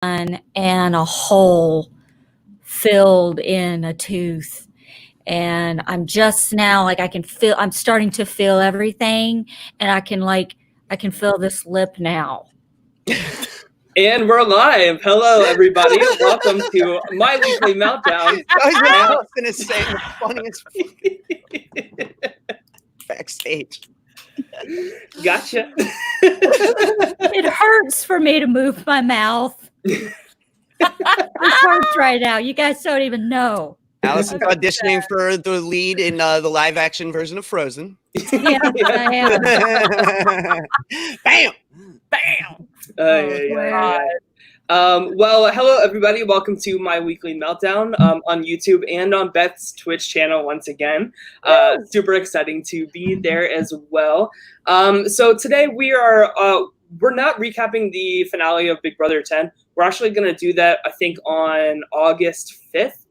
and a hole filled in a tooth. And I'm just now like I'm starting to feel everything, and I can feel this lip now. And we're live. Hello, everybody. Welcome to my weekly Meltdown. I was going to say the funniest backstage. Gotcha. It hurts for me to move my mouth. It hurts right now. You guys don't even know. Allison's auditioning for the lead in the live action version of Frozen. Yes, I am. Bam! Bam! Well, hello, everybody. Welcome to my weekly Meltdown on YouTube and on Beth's Twitch channel once again. Super exciting to be there as well. So today we're not recapping the finale of Big Brother 10. We're actually going to do that, I think, on August 5th.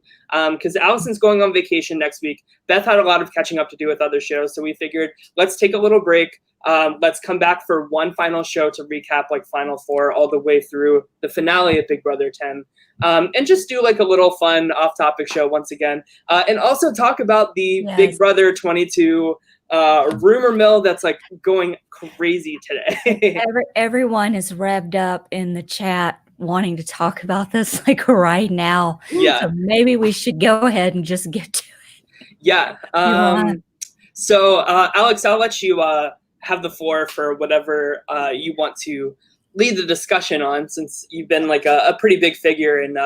Because Allison's going on vacation next week. Beth had a lot of catching up to do with other shows, so we figured let's take a little break. Let's come back for one final show to recap like Final Four all the way through the finale of Big Brother 10. And just do like a little fun off-topic show once again. And also talk about the Big Brother 22 rumor mill that's like going crazy today. Everyone is revved up in the chat wanting to talk about this like right now. Yeah. So maybe we should go ahead and just get to it. Yeah. So Alex, I'll let you have the floor for whatever you want to lead the discussion on, since you've been like a pretty big figure in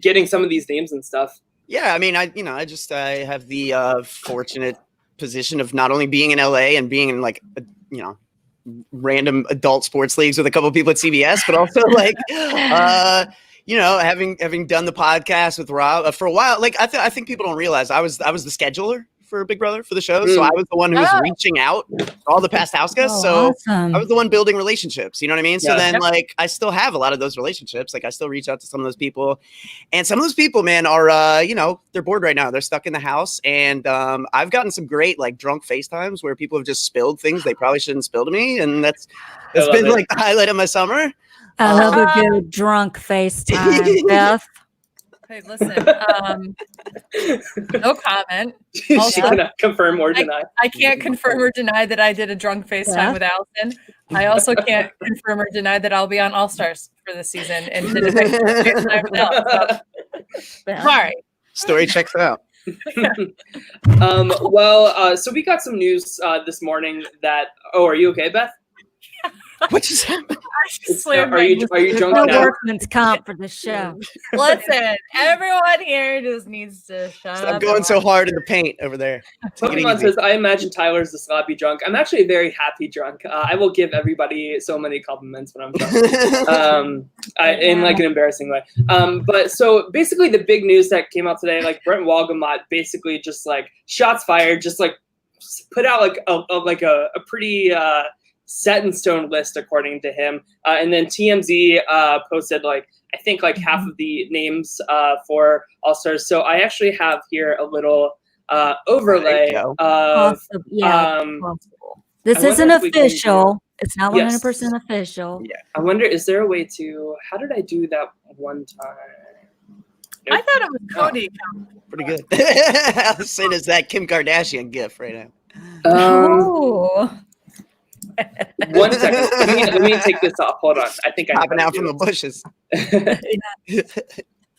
getting some of these names and stuff. Yeah, I mean, I have the fortunate position of not only being in LA and being in like random adult sports leagues with a couple of people at CBS, but also like having done the podcast with Rob for a while. Like I think people don't realize I was the scheduler for Big Brother for the show, so I was the one who was reaching out to all the past house guests. So awesome. I was the one building relationships. You know what I mean? So then, like, I still have a lot of those relationships. Like, I still reach out to some of those people, and some of those people, man, are they're bored right now. They're stuck in the house, and I've gotten some great like drunk FaceTimes where people have just spilled things they probably shouldn't spill to me, and that's been like the highlight of my summer. I love a good drunk FaceTime, Beth. Hey, listen, no comment. Also, she cannot confirm or deny. I can't confirm or deny that I did a drunk FaceTime with Allison. I also can't confirm or deny that I'll be on All Stars for this season and did a FaceTime with Allison. So, sorry. Story checks out. So we got some news this morning that. Oh, are you okay, Beth? What just happened? Are you drunk no now? workman's comp for the show. Listen, everyone here just needs to shut up. I'm going so hard in the paint over there. Pokemon says, I imagine Tyler's the sloppy drunk. I'm actually a very happy drunk. I will give everybody so many compliments when I'm drunk. In like an embarrassing way. But so basically the big news that came out today, like Brent Walgamot basically just like shots fired, just like put out like a pretty set in stone list according to him, and then TMZ posted like I think like half of the names for All Stars. So I actually have here a little overlay of this isn't official. It's not 100% official. Yeah, I wonder, is there a way to? How did I do that one time? I thought it was Cody. Pretty good. Allison is that Kim Kardashian gif right now. 1 second. Let me take this off. Hold on. I think I popping out from the bushes.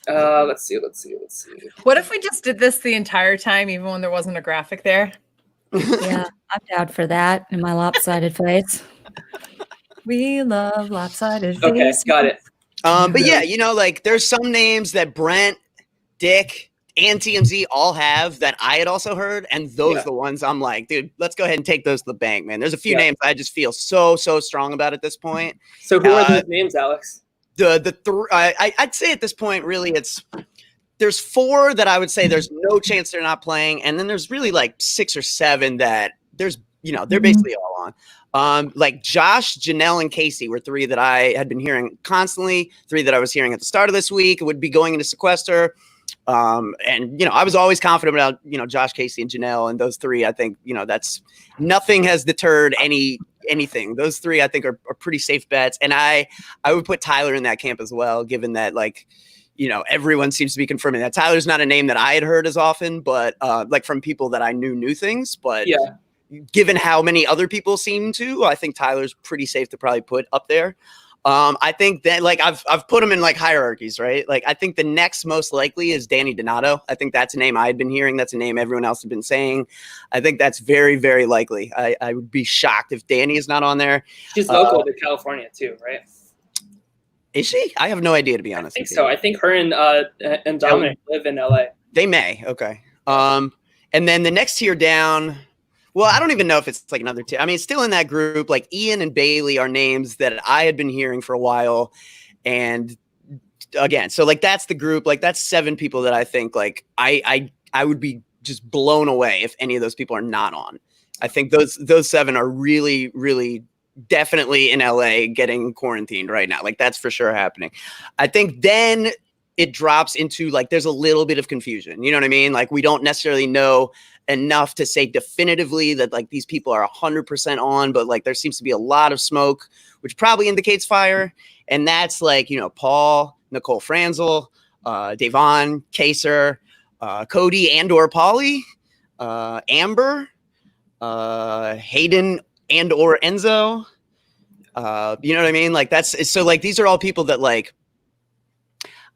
Let's see. What if we just did this the entire time, even when there wasn't a graphic there? Yeah, I'm down for that in my lopsided face. We love lopsided face. Okay, got it. But yeah, like there's some names that Brent, Dick, and TMZ all have that I had also heard, and those are the ones I'm like, dude, let's go ahead and take those to the bank, man. There's a few names I just feel so strong about at this point. So who are those names, Alex? I'd say at this point, really, there's 4 that I would say there's no chance they're not playing, and then there's really like 6 or 7 that there's they're basically all on. Like Josh, Janelle, and Casey were 3 that I had been hearing constantly. 3 that I was hearing at the start of this week would be going into Sequester. And I was always confident about Josh, Casey, and Janelle, and those 3. I think that's nothing has deterred any anything. Those three I think are pretty safe bets, and I would put Tyler in that camp as well, given that like, you know, everyone seems to be confirming that Tyler's not a name that I had heard as often, but like from people that I knew things. But yeah, given how many other people seem to, I think Tyler's pretty safe to probably put up there. I think that like I've put them in like hierarchies, right? Like I think the next most likely is Danny Donato. I think that's a name I had been hearing. That's a name everyone else had been saying. I think that's very, very likely. I would be shocked if Danny is not on there. She's local to California too, right? Is she? I have no idea, to be honest. I think so. I think her and Dominic live in LA. They may. Okay. And then the next tier down. Well, I don't even know if it's like another tier. I mean, it's still in that group. Like Ian and Bailey are names that I had been hearing for a while. And again, so like that's the group. Like that's 7 people that I think like I would be just blown away if any of those people are not on. I think those 7 are really, really definitely in LA getting quarantined right now. Like that's for sure happening. I think then it drops into like there's a little bit of confusion. You know what I mean? Like we don't necessarily know enough to say definitively that like these people are 100% on, but like there seems to be a lot of smoke, which probably indicates fire. And that's like, you know, Paul, Nicole Franzel, Davon, Kaser, Cody and or Polly, Amber, Hayden and or Enzo. You know what I mean? Like that's so like these are all people that like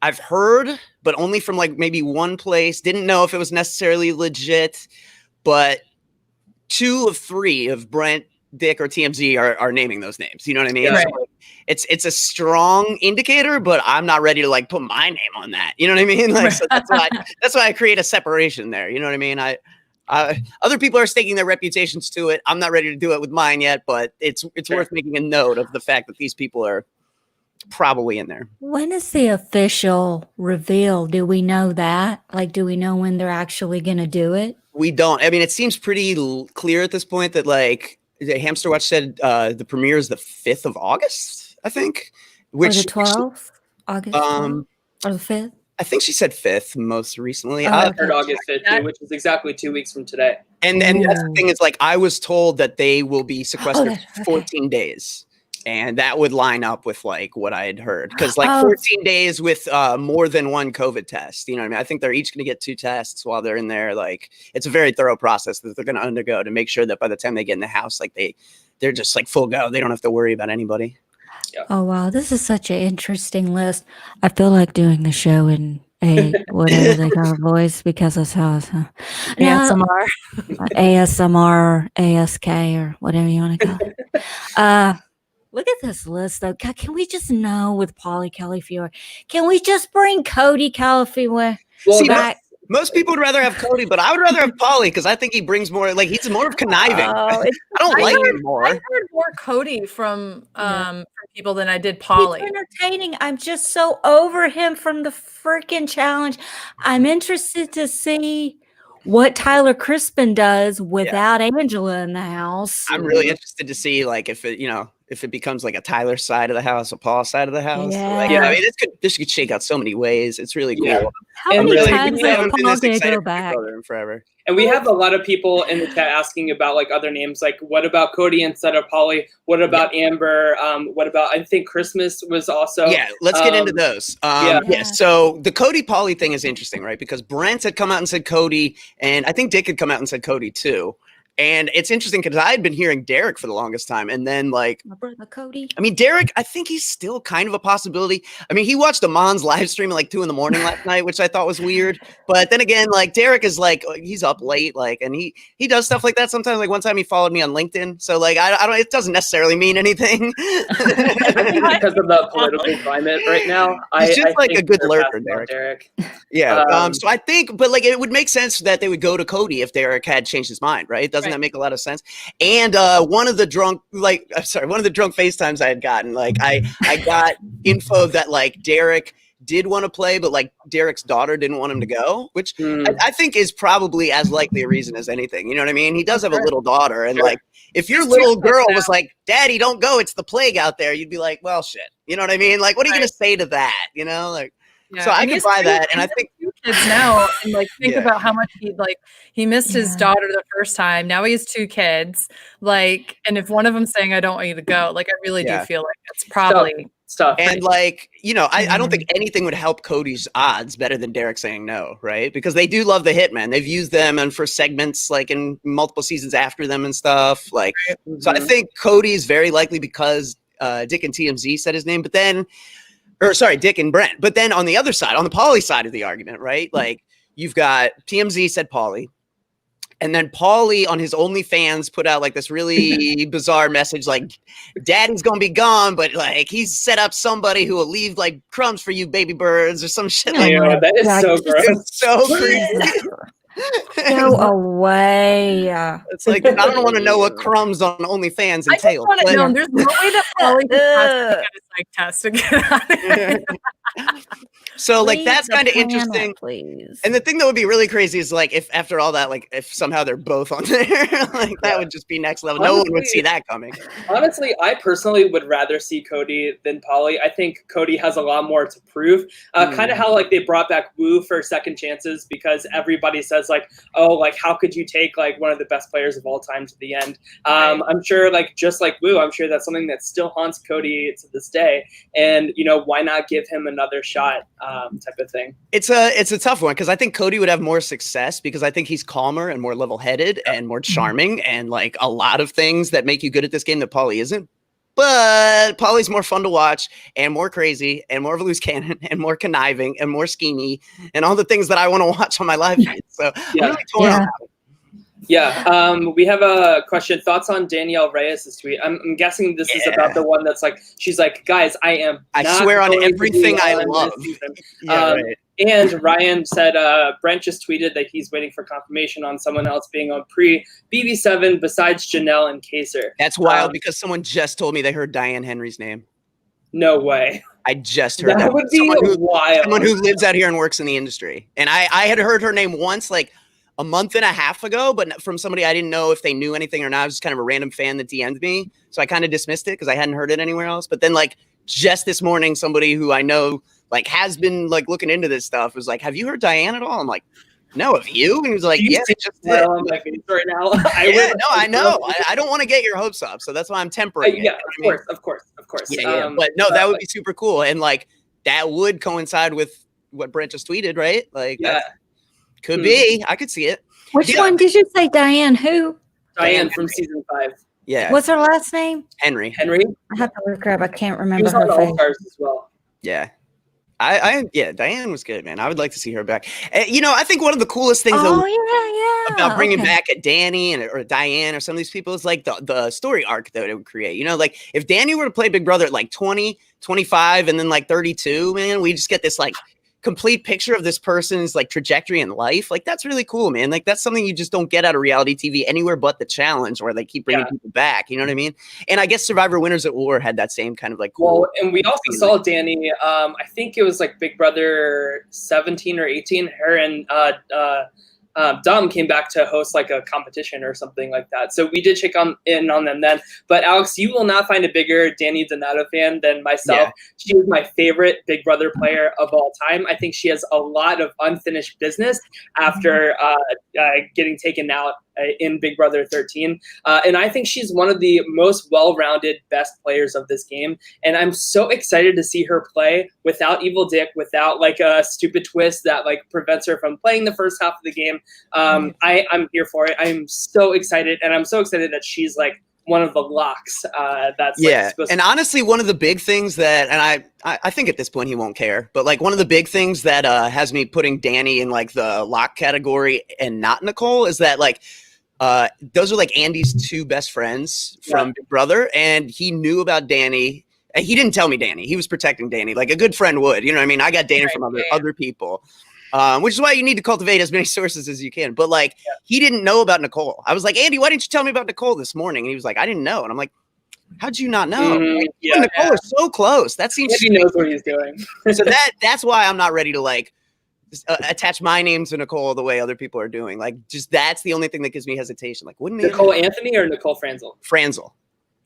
I've heard, but only from like maybe one place. Didn't know if it was necessarily legit, but 2 of 3 of Brent, Dick, or TMZ are naming those names. You know what I mean? Yeah. So it's a strong indicator, but I'm not ready to like put my name on that. You know what I mean? Like so that's why I create a separation there. You know what I mean? Other people are staking their reputations to it. I'm not ready to do it with mine yet, but it's worth making a note of the fact that these people are probably in there. When is the official reveal? Do we know that? Like, do we know when they're actually going to do it? We don't. I mean, it seems pretty clear at this point that like the Hamster Watch said the premiere is the 5th of August, I think. Which or the 12th? August 12th? Or the 5th? I think she said 5th most recently. I heard August 5th too, which is exactly 2 weeks from today. And that's the thing is like I was told that they will be sequestered 14 days. And that would line up with like what I had heard. Because like 14 days with more than one COVID test. You know what I mean? I think they're each going to get 2 tests while they're in there. Like it's a very thorough process that they're going to undergo to make sure that by the time they get in the house, like they're just like full go. They don't have to worry about anybody. Yeah. Oh, wow. This is such an interesting list. I feel like doing the show in whatever they call voice because that's how it's ASMR. ASMR, ASK, or whatever you want to call it. Look at this list, though. Can we just know with Polly Califiore? Can we just bring Cody Califiore back? Most people would rather have Cody, but I would rather have Polly because I think he brings more. Like he's more of conniving. I don't like him more. I heard more Cody from people than I did Polly. He's entertaining. I'm just so over him from the freaking challenge. I'm interested to see what Tyler Crispin does without Angela in the house. I'm really interested to see like if it becomes like a Tyler side of the house, a Paul side of the house. Yeah. Like, I mean, this could shake out so many ways. It's really cool. Yeah. How many times is Paul going to go back? Forever. And we have a lot of people in the chat asking about like other names, like what about Cody instead of Polly? What about Amber? What about I think Christmas was also. Yeah, let's get into those. So the Cody Polly thing is interesting, right? Because Brent had come out and said Cody, and I think Dick had come out and said Cody too. And it's interesting because I had been hearing Derrick for the longest time. And then like, my brother Cody. I mean, Derrick, I think he's still kind of a possibility. I mean, he watched Amon's live stream at like 2 a.m. last night, which I thought was weird. But then again, like Derrick is like, he's up late, like, and he does stuff like that sometimes. Like one time he followed me on LinkedIn. So like, I don't, it doesn't necessarily mean anything. Because of the political climate right now. He's just I like think a good they're lurker, passing on Derrick. Yeah. So I think, but like, it would make sense that they would go to Cody if Derrick had changed his mind, right? Doesn't that make a lot of sense? And one of the drunk FaceTimes I had gotten, like I got info that like Derrick did want to play, but like Derrick's daughter didn't want him to go, which I think is probably as likely a reason as anything. You know what I mean? He does have a little daughter, and like if your little girl was like, "Daddy, don't go, it's the plague out there," you'd be like, "Well, shit." You know what I mean? Like, what are you gonna say to that? You know, like. Yeah. So I could buy that, and I think 2 kids now, and like think about how much he missed his daughter the first time. Now he has 2 kids. Like, and if one of them's saying, "I don't want you to go," like I really do feel like it's probably stuff. And like, you know, I don't think anything would help Cody's odds better than Derrick saying no, right? Because they do love the hitmen. They've used them and for segments like in multiple seasons after them and stuff. Like, so I think Cody's very likely because Dick and TMZ said his name, but then, or sorry, Dick and Brent. But then on the other side, on the Pauly side of the argument, right? Like you've got TMZ said Pauly. And then Pauly on his OnlyFans put out like this really bizarre message, like daddy's going to be gone, but like he's set up somebody who will leave like crumbs for you baby birds or some shit like that. That is so gross. So crazy. Go away. It's like, I don't want to know what crumbs on OnlyFans entail. I just want to know, there's no way that Pauly can pass a psych test to get out of here. So like that's kind of Please, interesting. please. And the thing that would be really crazy is like if after all that, like if somehow they're both on there, like that would just be next level. No one would see that coming. Honestly, I personally would rather see Cody than Pauly. I think Cody has a lot more to prove. Kind of how like they brought back Wu for second chances because everybody says like, oh, like how could you take like one of the best players of all time to the end? I'm sure like just like Wu, I'm sure that's something that still haunts Cody to this day. And you know, why not give him another shot? Type of thing. It's a tough one because I think Cody would have more success because I think he's calmer and more level-headed and more charming and like a lot of things that make you good at this game that Pauly isn't. But Pauly's more fun to watch and more crazy and more of a loose cannon and more conniving and more schemy and all the things that I want to watch on my live feed. So I'm really torn on that one. Yeah, we have a question. Thoughts on Danielle Reyes' tweet? I'm guessing this is about the one that's like, she's like, guys, I swear on everything I love. And Ryan said, Brent just tweeted that he's waiting for confirmation on someone else being on pre-BB7 besides Janelle and Kaser. That's wild because someone just told me they heard Diane Henry's name. No way. I just heard that. That would be wild. Someone who lives out here and works in the industry. And I had heard her name once, like, a month and a half ago, but from somebody I didn't know if they knew anything or not. I was just kind of a random fan that DM'd me. So I kind of dismissed it because I hadn't heard it anywhere else. But then like just this morning, somebody who I know like has been like looking into this stuff was like, have you heard Diane at all? I'm like, no, have you? And he was like, yeah, just did. On my face right now. I know. I don't want to get your hopes up. So that's why I'm tempering it. Yeah, of course. Yeah. But no, that would be super cool. And like that would coincide with what Brent just tweeted, right? Like that could be. I could see it. Which one did you say, Diane? Who? Diane from season 5. Yeah. What's her last name? Henry. I have to look her up. I can't remember She was her on face. All-Stars as well. Yeah. Diane was good, man. I would like to see her back. You know, I think one of the coolest things about bringing back a Danny or Diane or some of these people is like the story arc that it would create. You know, like if Danny were to play Big Brother at like 20, 25, and then like 32, man, we just get this like complete picture of this person's like trajectory in life. Like that's really cool, man. Like that's something you just don't get out of reality TV anywhere but the challenge where they keep bringing people back. You know what I mean? And I guess Survivor Winners at War had that same kind of like cool. Well, and we also saw Danny, I think it was like Big Brother 17 or 18, her and Dunn came back to host like a competition or something like that. So we did check in on them then. But Alex, you will not find a bigger Danny Donato fan than myself. Yeah. She is my favorite Big Brother player of all time. I think she has a lot of unfinished business after getting taken out in Big Brother 13. And I think she's one of the most well-rounded best players of this game. And I'm so excited to see her play without Evil Dick, without like a stupid twist that like prevents her from playing the first half of the game. I'm here for it. I'm so excited. And I'm so excited that she's like one of the locks. And honestly, one of the big things that, and I think at this point he won't care, but like one of the big things that has me putting Danny in like the lock category and not Nicole is that like those are like Andy's 2 best friends from Big Brother, and he knew about Danny. He didn't tell me Danny. He was protecting Danny like a good friend would. You know what I mean? I got Danny from other people. Which is why you need to cultivate as many sources as you can. But like, he didn't know about Nicole. I was like, Andy, why didn't you tell me about Nicole this morning? And he was like, I didn't know. And I'm like, how'd you not know? Nicole is so close. That seems he knows what he's doing. So that's why I'm not ready to like attach my name to Nicole the way other people are doing. Like, just that's the only thing that gives me hesitation. Like, wouldn't Nicole Anthony or Nicole Franzel? Franzel.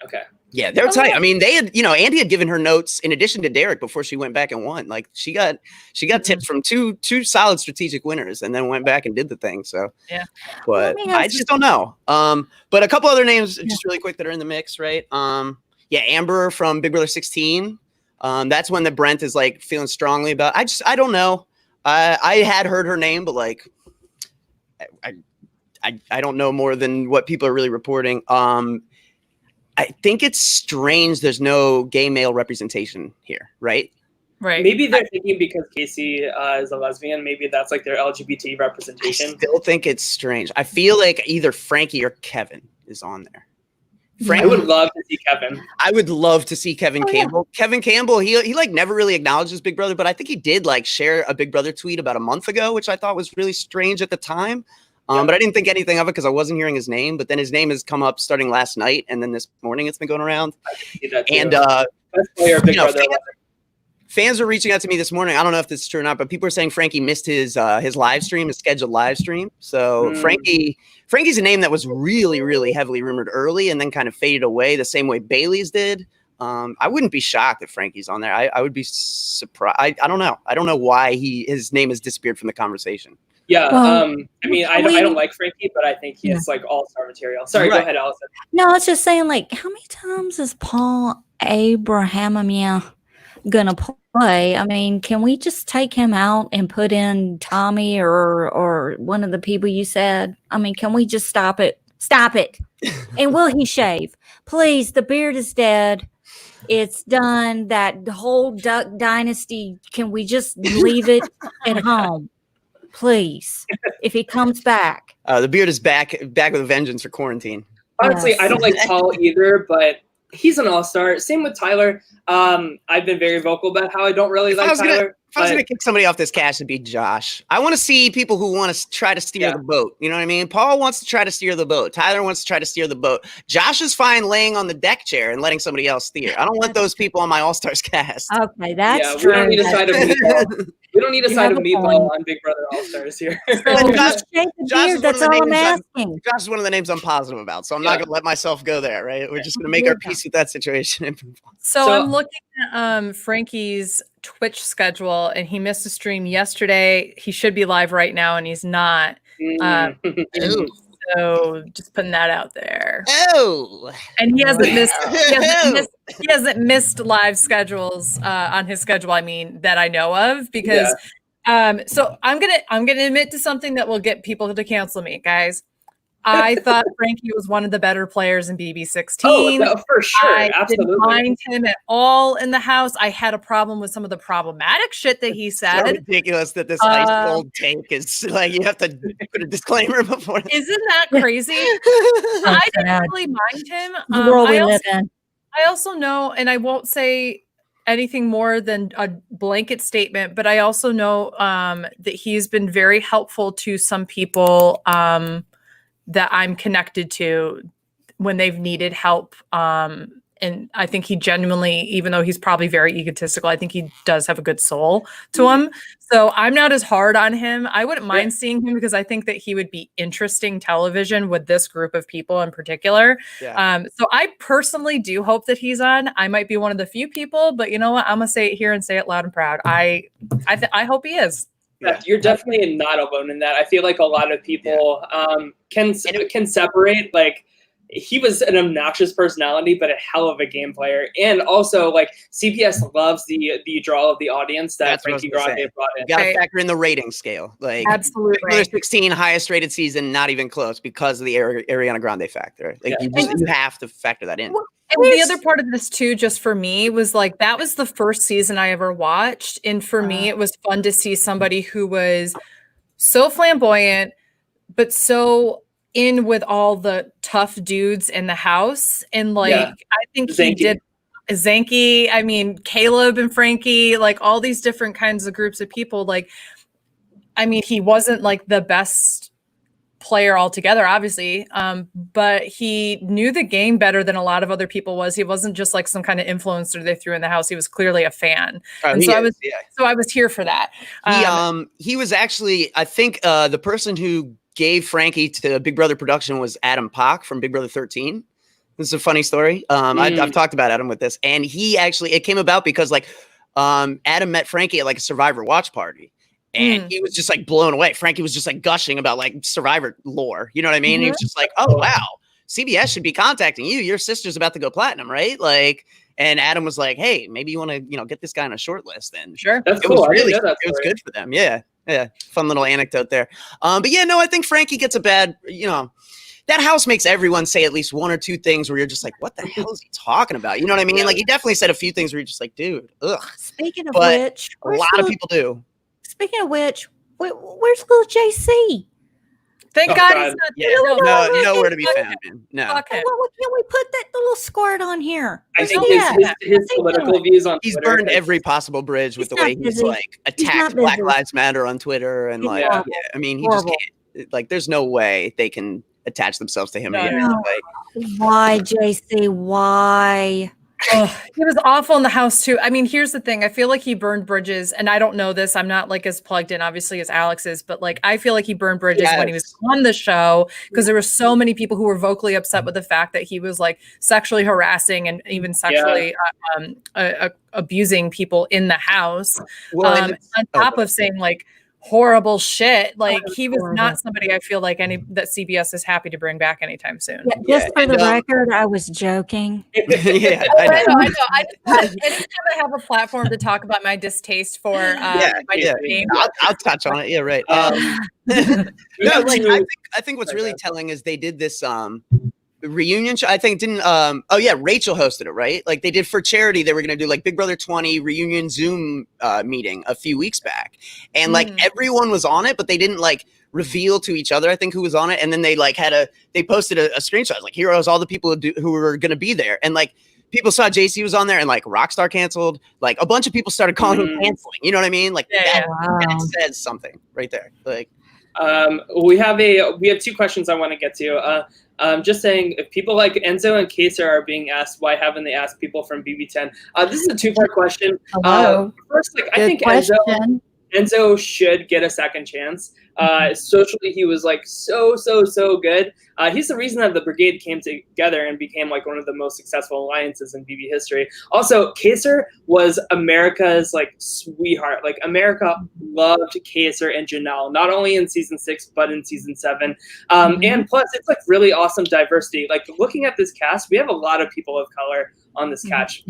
Okay. Yeah, they're tight. I mean, they had, Andy had given her notes in addition to Derrick before she went back and won. Like she got tips from two solid strategic winners and then went back and did the thing. So yeah, but I just don't know. But a couple other names just really quick that are in the mix, right? Yeah, Amber from Big Brother 16. That's one that Brent is like feeling strongly about. I don't know. I had heard her name, but like I don't know more than what people are really reporting. I think it's strange there's no gay male representation here, right? Right. Maybe they're thinking because Casey is a lesbian, maybe that's like their LGBT representation. I still think it's strange. I feel like either Frankie or Kevin is on there. I would love to see Kevin. I would love to see Kevin Campbell. Yeah. Kevin Campbell, he like never really acknowledges Big Brother, but I think he did like share a Big Brother tweet about a month ago, which I thought was really strange at the time. But I didn't think anything of it because I wasn't hearing his name. But then his name has come up starting last night, and then this morning it's been going around. And fans are reaching out to me this morning. I don't know if this is true or not, but people are saying Frankie missed his live stream, his scheduled live stream. So Frankie's a name that was really, really heavily rumored early, and then kind of faded away the same way Bailey's did. I wouldn't be shocked if Frankie's on there. I would be surprised. I don't know. I don't know why his name has disappeared from the conversation. Yeah, I mean, I don't like Frankie, but I think he's like all-star material. Sorry, go ahead, Allison. No, I was just saying, like, how many times is Paul Abraham gonna play? I mean, can we just take him out and put in Tommy or one of the people you said? I mean, can we just stop it? Stop it! And will he shave? Please, the beard is dead. It's done. That whole Duck Dynasty, can we just leave it at home? Please, if he comes back. The beard is back with a vengeance for quarantine. Honestly, yes. I don't like Paul either, but he's an all-star. Same with Tyler. I've been very vocal about how I don't really like Tyler. If I was going to kick somebody off this cast, it'd be Josh. I want to see people who want to try to steer the boat. You know what I mean? Paul wants to try to steer the boat. Tyler wants to try to steer the boat. Josh is fine laying on the deck chair and letting somebody else steer. I don't want those people on my All-Stars cast. Okay, that's true. We don't need a side of meatball. We don't need a side of meatball on Big Brother All-Stars here. So Josh that's all I'm asking. Josh is one of the names I'm positive about, so I'm not going to let myself go there, right? We're just going to make our peace with that situation. So I'm looking at Frankie's Twitch schedule, and he missed a stream yesterday. He should be live right now, and he's not. So just putting that out there. Oh, and he hasn't missed live schedules on his schedule. I mean, that I know of, because so I'm gonna admit to something that will get people to cancel me, guys. I thought Frankie was one of the better players in BB16. Oh, no, for sure. I Absolutely. didn't mind him at all in the house. I had a problem with some of the problematic shit that he said. So ridiculous that this ice cold take is like, you have to put a disclaimer before. Isn't that crazy? I didn't really mind him. I also know, and I won't say anything more than a blanket statement, but I also know that he's been very helpful to some people that I'm connected to when they've needed help. And I think he genuinely, even though he's probably very egotistical, I think he does have a good soul to him. So I'm not as hard on him. I wouldn't mind seeing him because I think that he would be interesting television with this group of people in particular. Yeah. So I personally do hope that he's on. I might be one of the few people, but you know what? I'm going to say it here and say it loud and proud. I hope he is. Yeah, you're definitely not alone in that. I feel like a lot of people can separate. Like, he was an obnoxious personality, but a hell of a game player. And also, like, CPS loves the draw of the audience that Frankie Grande brought in. You got to factor in the rating scale. Like, absolutely, 16 highest rated season, not even close because of the Ariana Grande factor. Like, you have to factor that in. And the other part of this too, just for me, was like, that was the first season I ever watched. And for me, it was fun to see somebody who was so flamboyant, but so in with all the tough dudes in the house. And like, I think he did Zanky, I mean, Caleb and Frankie, like all these different kinds of groups of people. Like, I mean, he wasn't like the best player altogether, obviously, but he knew the game better than a lot of other people was. He wasn't just like some kind of influencer they threw in the house. He was clearly a fan. And so I was here for that. He was actually, I think the person who gave Frankie to Big Brother production was Adam Pock from Big Brother 13. This is a funny story. I've talked about Adam with this, and it came about because like Adam met Frankie at like a Survivor watch party. And he was just like blown away. Frankie was just like gushing about like Survivor lore. You know what I mean? He was just like, oh, wow, CBS should be contacting you. Your sister's about to go platinum, right? Like, and Adam was like, hey, maybe you want to, get this guy on a short list. And sure, that's cool. It was good for them. Yeah. Yeah. Fun little anecdote there. But yeah, no, I think Frankie gets a bad, that house makes everyone say at least one or two things where you're just like, what the hell is he talking about? You know what I mean? Like, he definitely said a few things where you're just like, dude, ugh. Speaking of which, a lot of people do. Speaking of which, where's little JC? Thank God he's not there. Nowhere to be found. No. Okay. Well, can we put that little squirt on here? I think his political views on he's Twitter, burned every possible bridge with the way he's like attacked Black Lives Matter on Twitter and like, I mean, he just can't. Like, there's no way they can attach themselves to him again. Like, why, JC? Why? Oh, he was awful in the house too. I mean, here's the thing. I feel like he burned bridges, and I don't know this. I'm not like as plugged in, obviously, as Alex is, but like I feel like he burned bridges when he was on the show because there were so many people who were vocally upset with the fact that he was like sexually harassing and even sexually abusing people in the house. Well, on top of saying like horrible shit. Like he was not somebody I feel like that CBS is happy to bring back anytime soon. Just for the record, I was joking. I know. Anytime I have a platform to talk about my distaste for my name, I'll touch on it. Yeah, right. I think what's really telling is they did this reunion show. I think Rachel hosted it, right? Like they did for charity. They were going to do like Big Brother 20 reunion Zoom meeting a few weeks back, and like everyone was on it, but they didn't like reveal to each other, I think, who was on it. And then they like they posted a screenshot like, here was all the people who were going to be there, and like people saw JC was on there, and like Rockstar canceled. Like a bunch of people started calling him canceling. You know what I mean? Like and it says something right there. Like we have two questions I want to get to. Just saying, if people like Enzo and Kaser are being asked, why haven't they asked people from BB10? This is a two-part question. First, like, I think Enzo should get a second chance. Socially, he was like so good. He's the reason that the Brigade came together and became like one of the most successful alliances in BB history. Also, Kaser was America's like sweetheart. Like America loved Kaser and Janelle, not only in season 6 but in season 7. And plus, it's like really awesome diversity. Like looking at this cast, we have a lot of people of color on this cast,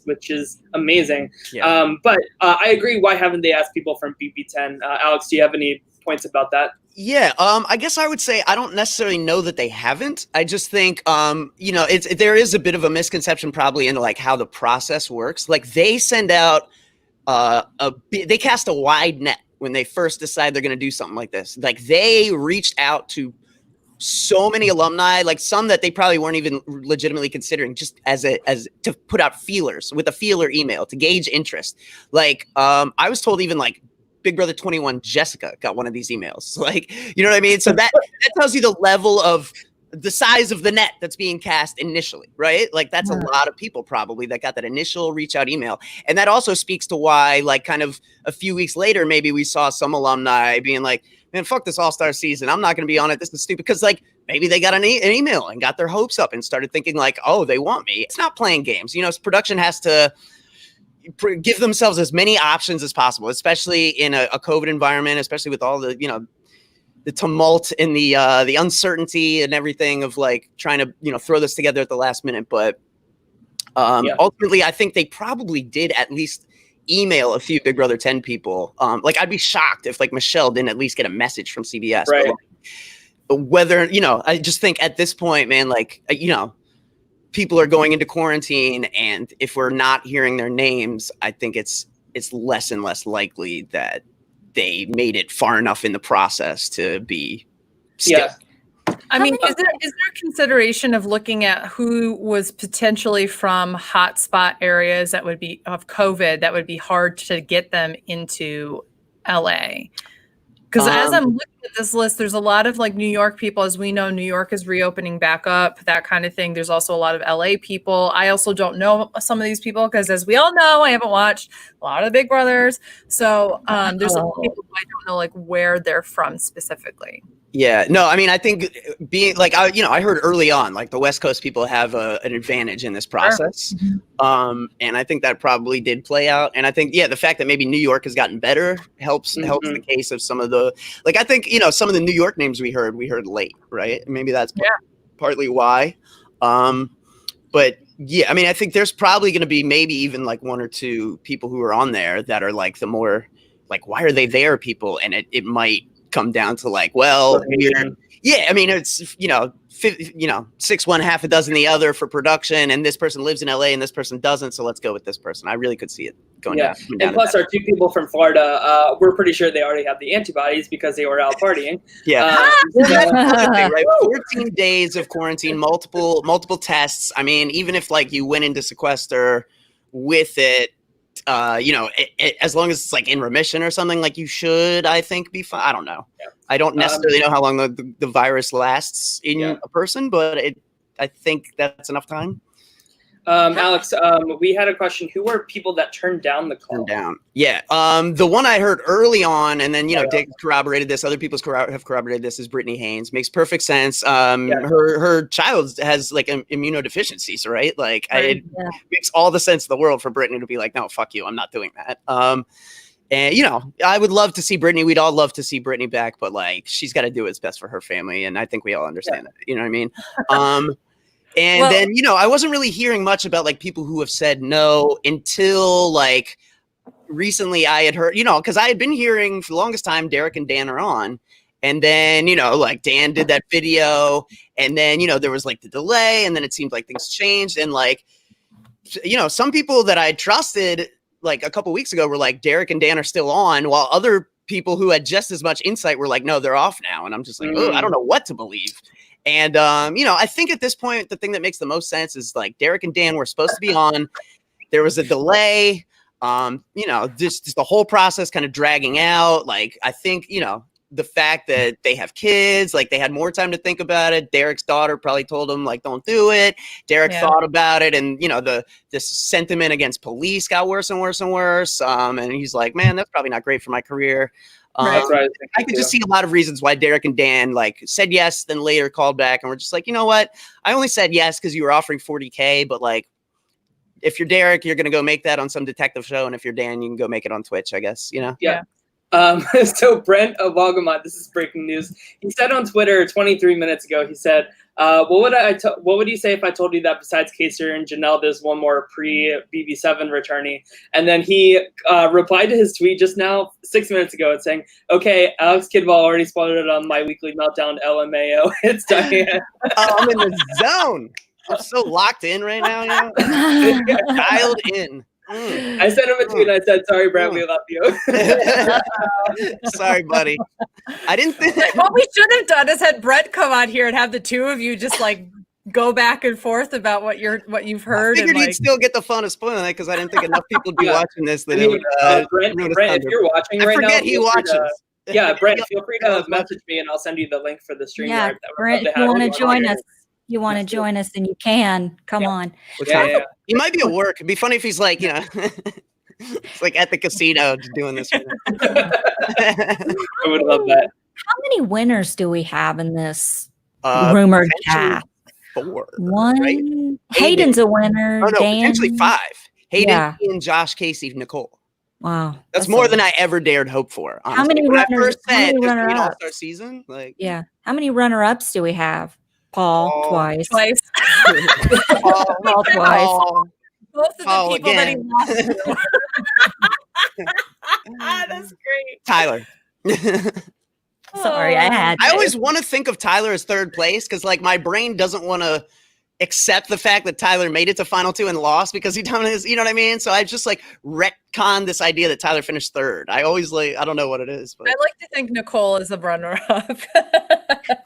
which is amazing. But I agree. Why haven't they asked people from BB10? Alex, do you have any points about that? Yeah, I guess I would say I don't necessarily know that they haven't. I just think, there is a bit of a misconception probably in like how the process works. Like they send out they cast a wide net when they first decide they're going to do something like this. Like they reached out to so many alumni, like some that they probably weren't even legitimately considering, just as to put out feelers with a feeler email to gauge interest. Like I was told even like Big Brother 21 Jessica got one of these emails. Like, you know what I mean? So that tells you the level of the size of the net that's being cast initially, right? Like that's a lot of people probably that got that initial reach out email. And that also speaks to why, like kind of a few weeks later, maybe we saw some alumni being like, man, fuck this all-star season. I'm not going to be on it. This is stupid. Because like maybe they got an email and got their hopes up and started thinking like, oh, they want me. It's not playing games. Production has to give themselves as many options as possible, especially in a COVID environment, especially with all the, the tumult and the uncertainty and everything of like trying to, throw this together at the last minute. But ultimately, I think they probably did at least email a few Big Brother 10 people. Like I'd be shocked if like Michelle didn't at least get a message from CBS. Right. But whether, I just think at this point, man, like, people are going into quarantine, and if we're not hearing their names, I think it's less and less likely that they made it far enough in the process to be still. Yeah. I mean, is there consideration of looking at who was potentially from hotspot areas that would be of COVID that would be hard to get them into LA? Because as I'm looking at this list, there's a lot of like New York people. As we know, New York is reopening back up, that kind of thing. There's also a lot of LA people. I also don't know some of these people because, as we all know, I haven't watched a lot of the Big Brothers. So there's some people who I don't know like where they're from specifically. Yeah, no, I mean, I think being like, I heard early on, like the West Coast people have an advantage in this process. And I think that probably did play out. And I think, the fact that maybe New York has gotten better helps the case of some of the, like, I think, some of the New York names we heard late, right? Maybe that's partly why. But yeah, I mean, I think there's probably going to be maybe even like one or two people who are on there that are like the more, like, why are they there people? And it might come down to like, well, I mean, it's 6 one, half a dozen the other for production, and this person lives in LA and this person doesn't, so let's go with this person. I really could see it going down. And plus our 2 people from Florida, we're pretty sure they already have the antibodies because they were out partying. Right? 14 days of quarantine, multiple tests. I mean, even if like you went into Sequester with it, as long as it's like in remission or something, like you should, I think, be fine. I don't know. I don't necessarily know how long the virus lasts in a person, but I think that's enough time. Alex, we had a question. Who were people that turned down the call? Yeah. The one I heard early on, and then, Dick corroborated this, other people have corroborated this, is Brittany Haynes. Makes perfect sense. Her child has like an immunodeficiencies, right? Like it makes all the sense in the world for Brittany to be like, no, fuck you, I'm not doing that. And, I would love to see Brittany. We'd all love to see Brittany back, but like, she's got to do what's best for her family. And I think we all understand that, you know what I mean? And then, I wasn't really hearing much about like people who have said no until like recently I had heard, because I had been hearing for the longest time, Derrick and Dan are on. And then, like Dan did that video, and then, there was like the delay, and then it seemed like things changed. And like, some people that I trusted like a couple weeks ago were like, Derrick and Dan are still on, while other people who had just as much insight were like, no, they're off now. And I'm just like, oh, I don't know what to believe. And, I think at this point, the thing that makes the most sense is like Derrick and Dan were supposed to be on. There was a delay, just the whole process kind of dragging out. Like, I think, the fact that they have kids, like they had more time to think about it. Derrick's daughter probably told him like, don't do it. Derrick thought about it. And, this sentiment against police got worse and worse and worse. And he's like, man, that's probably not great for my career. That's right. I could just see a lot of reasons why Derrick and Dan like said yes, then later called back, and we're just like, you know what? I only said yes because you were offering $40K, but like, if you're Derrick, you're gonna go make that on some detective show, and if you're Dan, you can go make it on Twitch, I guess. So Brent of Algamont, this is breaking news. He said on Twitter 23 minutes ago, he said, what would you say if I told you that besides Kaser and Janelle, there's one more pre-BB7 returnee? And then he replied to his tweet just now, 6 minutes ago, and saying, okay, Alex Kidwell already spoiled it on my weekly meltdown LMAO. It's Diane. I'm in the zone. I'm so locked in right now. Dialed in. I sent him a tweet. I said, sorry, Brent, we love you. Sorry, buddy. I didn't think. What we should have done is had Brent come on here and have the two of you just like go back and forth about what you've heard. I figured and, you'd still get the fun of spoiling it because I didn't think enough people would be watching this. That Brent, if you're watching right now, he watches. Brent, feel free to message me and I'll send you the link for the stream. Yeah, Brent, if you want to join us. You want to join us, then you can. Come on. He might be at work. It'd be funny if he's like, it's like at the casino doing this. I would love that. How many winners do we have in this rumored cast? 4. One. Right? Hayden's a winner. Oh, no, Dan. potentially 5. Hayden, Ian, Josh, Casey, Nicole. Wow. That's more than I ever dared hope for. Honestly. How many runners? When I first said runner-ups? All-Star season? How many runner-ups do we have? Paul twice. Twice. Paul twice. Both of the people that he lost. That's great. Tyler. Sorry, I always want to think of Tyler as third place because like my brain doesn't want to accept the fact that Tyler made it to final 2 and lost because he done his, you know what I mean? So I just like retcon this idea that Tyler finished 3rd. I always I don't know what it is. But I like to think Nicole is the runner-up.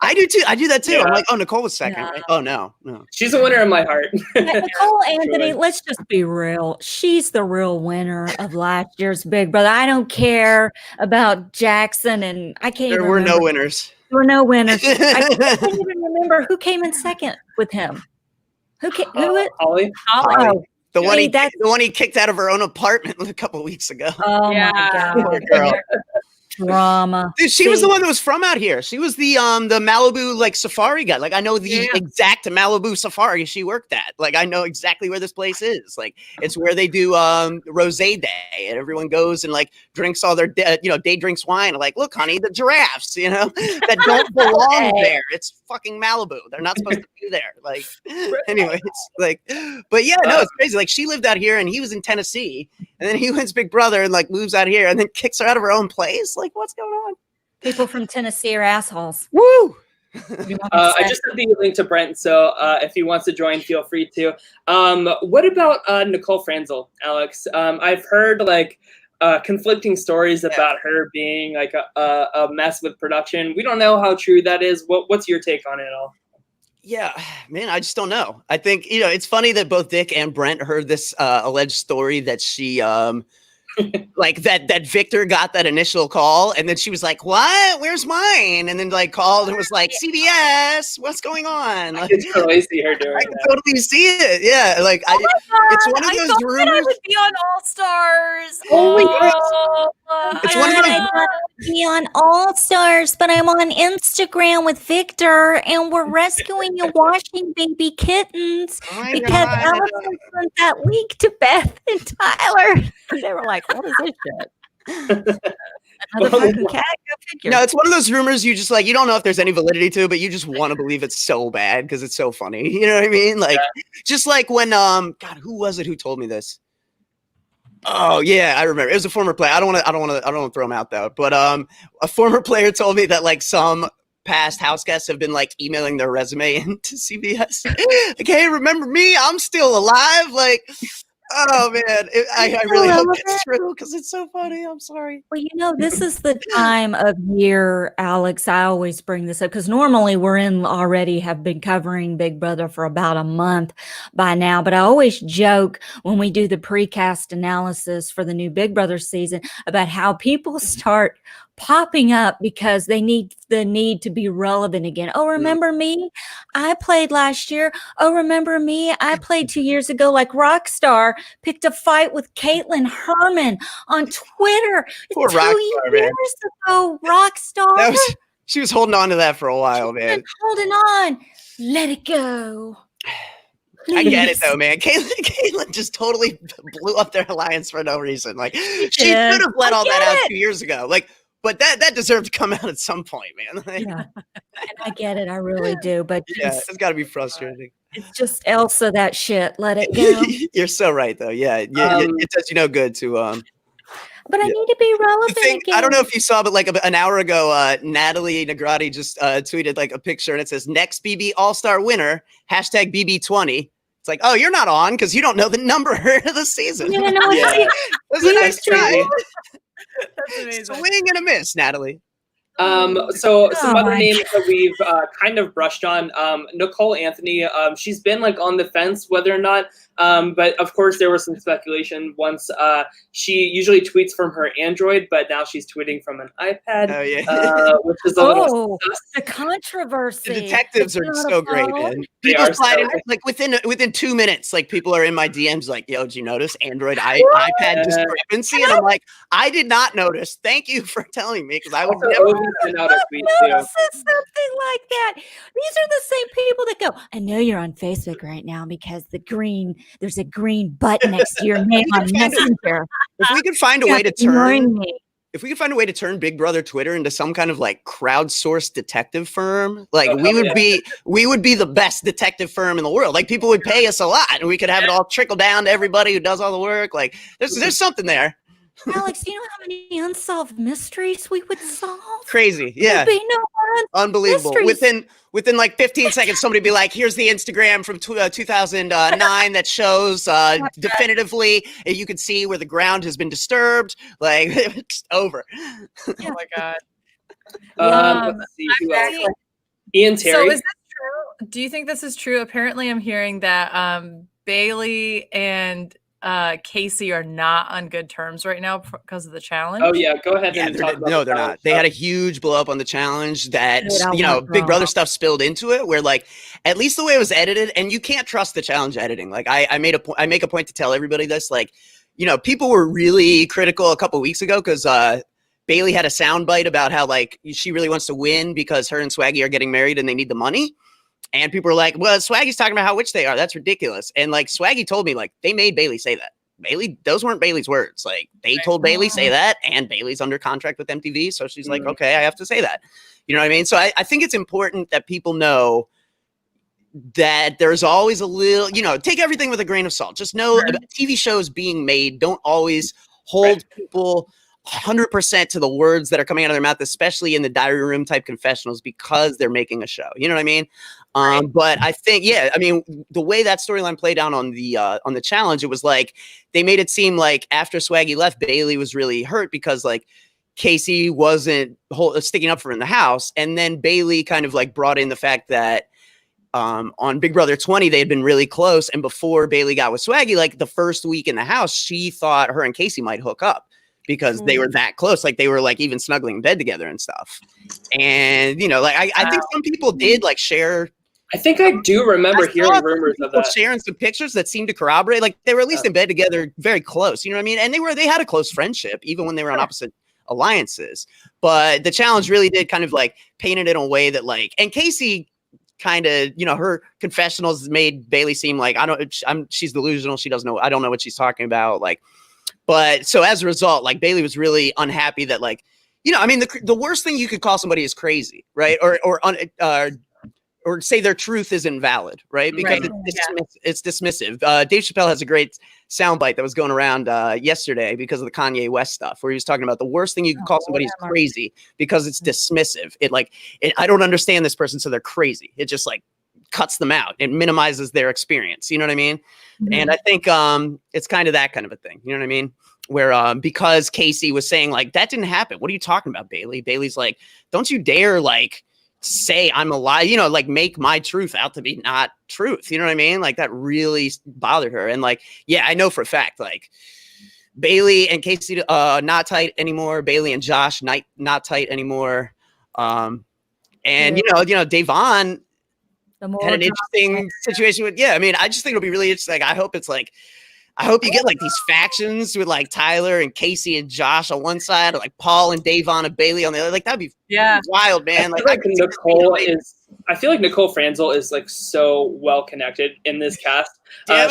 I do too. I do that too. Yeah. I'm like, oh, Nicole was 2nd. Right? Oh, no. She's a winner in my heart. Nicole Anthony, let's just be real. She's the real winner of last year's Big Brother. I don't care about Jackson and I can't There were no winners. There were no winners. I can't even remember who came in 2nd with him. Who it? Holly. The one he kicked out of her own apartment a couple weeks ago. Oh my God. Girl. Drama. Dude, she was the one that was from out here. She was the Malibu like safari guy. Like I know the exact Malibu safari she worked at. Like I know exactly where this place is. Like it's where they do rosé day, and everyone goes and like drinks all their day drinks wine. Like, look, honey, the giraffes, that don't belong there. It's fucking Malibu. They're not supposed to be there. Like, anyways, like, but yeah, no, it's crazy. Like she lived out here, and he was in Tennessee, and then he wins Big Brother and like moves out here, and then kicks her out of her own place. Like, what's going on? People from Tennessee are assholes. Woo! I just sent the link to Brent, so if he wants to join, feel free to. What about Nicole Franzel, Alex? I've heard like conflicting stories about her being like a mess with production. We don't know how true that is. What's your take on it all? Yeah, man, I just don't know. I think, it's funny that both Dick and Brent heard this alleged story that she like that Victor got that initial call, and then she was like, what? Where's mine? And then like called and was like, CBS, what's going on? I can totally see her doing I can totally see it. Yeah, like it's one of those rumors. I would be on All Stars. Oh my God. It's one of those. Be on All Stars, but I'm on Instagram with Victor, and we're rescuing and washing baby kittens because Allison sent that leak to Beth and Tyler. They were like, "What is this shit?" Another fucking cat. Go figure. No, it's one of those rumors you just like. You don't know if there's any validity to it, but you just want to believe it's so bad because it's so funny. You know what I mean? Like, just like when God, who was it who told me this? Oh yeah, I remember. It was a former player. I don't want to throw him out though. But a former player told me that like some past house guests have been like emailing their resume into CBS. Like, hey, remember me? I'm still alive. Like, oh man, I really hope it's true because it's so funny. I'm sorry. Well, this is the time of year, Alex. I always bring this up because normally have been covering Big Brother for about a month by now. But I always joke when we do the precast analysis for the new Big Brother season about how people start popping up because they need to be relevant again. Oh, remember me? I played last year. Oh, remember me? I played 2 years ago. Like Rockstar picked a fight with Caitlin Herman on Twitter. Poor 2 Rockstar, years ago, Rockstar. She was holding on to that for a while, man. Holding on. Let it go. I get it though, man. Caitlin just totally blew up their alliance for no reason. Like she could have let all that out 2 years ago. Like, but that deserved to come out at some point, man. Like, yeah, and I get it. I really do. But yeah, it's got to be frustrating. It's just Elsa that shit. Let it go. You're so right, though. Yeah, it does you no good to. But I need to be relevant again. I don't know if you saw, but like an hour ago, Natalie Negrati just tweeted like a picture, and it says "Next BB All-Star winner #BB20." It's like, oh, you're not on because you don't know the number of the season. You know, that's a nice try. That's amazing. Swing and a miss, Natalie. So some other names that we've kind of brushed on, Nicole Anthony, she's been like on the fence whether or not, but of course there was some speculation once she usually tweets from her Android, but now she's tweeting from an iPad, oh, yeah. which is a little the controversy. The detectives are so great, man. People slide in, like within 2 minutes, like people are in my DMs like, yo, did you notice Android iPad discrepancy? And I'm like, I did not notice. Thank you for telling me because I would never notices something like that. These are the same people that go, I know you're on Facebook right now because there's a green button next to your name on Messenger. If we could find a way to turn Big Brother Twitter into some kind of like crowdsourced detective firm, like we would be the best detective firm in the world. Like people would pay us a lot and we could have it all trickle down to everybody who does all the work. Like there's something there. Alex, do you know how many unsolved mysteries we would solve? Crazy, yeah. There'd be no unbelievable. Mysteries. Within like 15 seconds, somebody be like, "Here's the Instagram from 2009 that shows definitively you can see where the ground has been disturbed." Like it's over. Oh my god. Let's see who else. Ian Terry. So is this true? Do you think this is true? Apparently, I'm hearing that Bailey and Casey are not on good terms right now because of the challenge. Oh yeah, go ahead. And talk about they're not. They had a huge blow up on the challenge that Big Brother stuff spilled into it. Where like at least the way it was edited, and you can't trust the challenge editing. Like I make a point to tell everybody this. Like people were really critical a couple weeks ago because Bailey had a soundbite about how like she really wants to win because her and Swaggy are getting married and they need the money. And people are like, well, Swaggy's talking about how rich they are. That's ridiculous. And like Swaggy told me, like, they made Bailey say that. Bailey, those weren't Bailey's words. Like they told Bailey say that, and Bailey's under contract with MTV. So she's like, okay, I have to say that. You know what I mean? So I think it's important that people know that there's always a little, you know, take everything with a grain of salt. Just know TV shows being made don't always hold people 100% to the words that are coming out of their mouth, especially in the diary room type confessionals, because they're making a show. You know what I mean? But I think, yeah, I mean, the way that storyline played out on the challenge, it was like they made it seem like after Swaggy left, Bailey was really hurt because like Casey wasn't sticking up for her in the house. And then Bailey kind of like brought in the fact that on Big Brother 20, they had been really close. And before Bailey got with Swaggy, like the first week in the house, she thought her and Casey might hook up because they were that close. Like they were like even snuggling in bed together and stuff. And, you know, like I think some people did like share. I think I do remember hearing rumors of that. Sharing some pictures that seemed to corroborate, like they were at least in bed together, very close. You know what I mean? And they had a close friendship, even when they were on opposite alliances. But the challenge really did kind of like paint it in a way that like, and Casey kind of, you know, her confessionals made Bailey seem like she's delusional. She doesn't know. I don't know what she's talking about. Like, but so as a result, like Bailey was really unhappy that like, you know, I mean, the worst thing you could call somebody is crazy, right? Or say their truth is invalid, right? Because it's dismissive. Dave Chappelle has a great soundbite that was going around yesterday because of the Kanye West stuff, where he was talking about the worst thing you can call somebody is crazy because it's dismissive. I don't understand this person, so they're crazy. It just like cuts them out. It minimizes their experience. You know what I mean? Mm-hmm. And I think it's kind of that kind of a thing. You know what I mean? Where because Casey was saying like, that didn't happen. What are you talking about, Bailey? Bailey's like, don't you dare like say I'm a lie, you know, like make my truth out to be not truth. You know what I mean? Like that really bothered her. And like, yeah, I know for a fact, like Bailey and Casey not tight anymore. Bailey and Josh not tight anymore. And you know, Davon had an interesting situation with, I mean, I just think it'll be really interesting. Like, I hope you get like these factions with like Tyler and Casey and Josh on one side, or like Paul and Davon and Bailey on the other. Like that'd be wild, man. I feel like Nicole Franzel is like so well connected in this cast.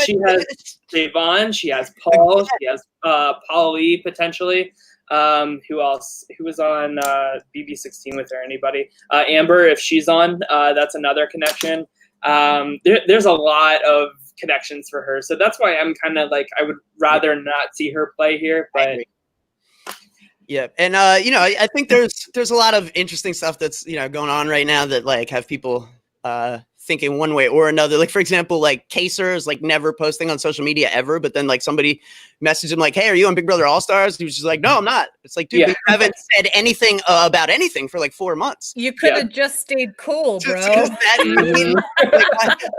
She has Davon, she has Paul, she has Paulie potentially. Who else? Who was on BB16 with her? Anybody? Amber, if she's on, that's another connection. There's a lot of connections for her, so that's why I'm kind of like I would rather not see her play here. But yeah, and you know, I think there's a lot of interesting stuff that's, you know, going on right now that like have people thinking one way or another. Like for example, like Kaser is like never posting on social media ever, but then like somebody messaged him like, hey, are you on Big Brother All-Stars? He was just like, no, I'm not. It's like, dude, you haven't said anything about anything for like 4 months. You could have just stayed cool, bro. I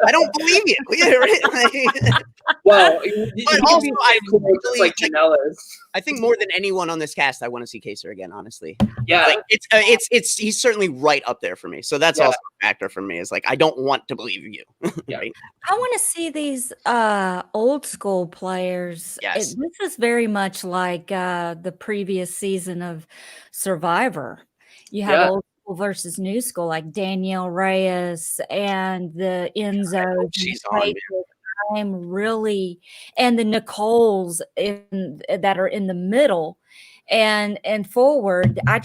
don't believe you. Yeah, right? Well, but also I think more than anyone on this cast, I want to see Kaser again, honestly. Yeah, like he's certainly right up there for me. So that's also a factor for me. Is like I don't want to believe you. Right? I want to see these old school players. Yes. This is very much like the previous season of Survivor. You have old school versus new school, like Danielle Reyes and the Enzo. She's on. I'm really, and the Nicoles that are in the middle and forward. I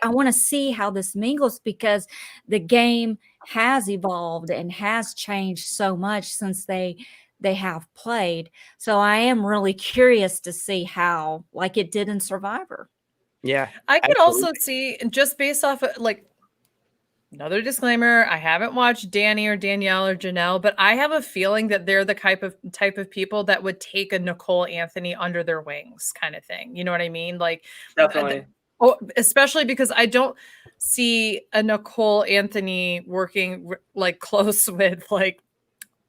want to see how this mingles, because the game has evolved and has changed so much since they have played. So I am really curious to see how, like it did in Survivor. Yeah, I could also see, just based off of like, another disclaimer, I haven't watched Danny or Danielle or Janelle, but I have a feeling that they're the type of people that would take a Nicole Anthony under their wings kind of thing. You know what I mean? Like, definitely. Especially because I don't see a Nicole Anthony working like close with like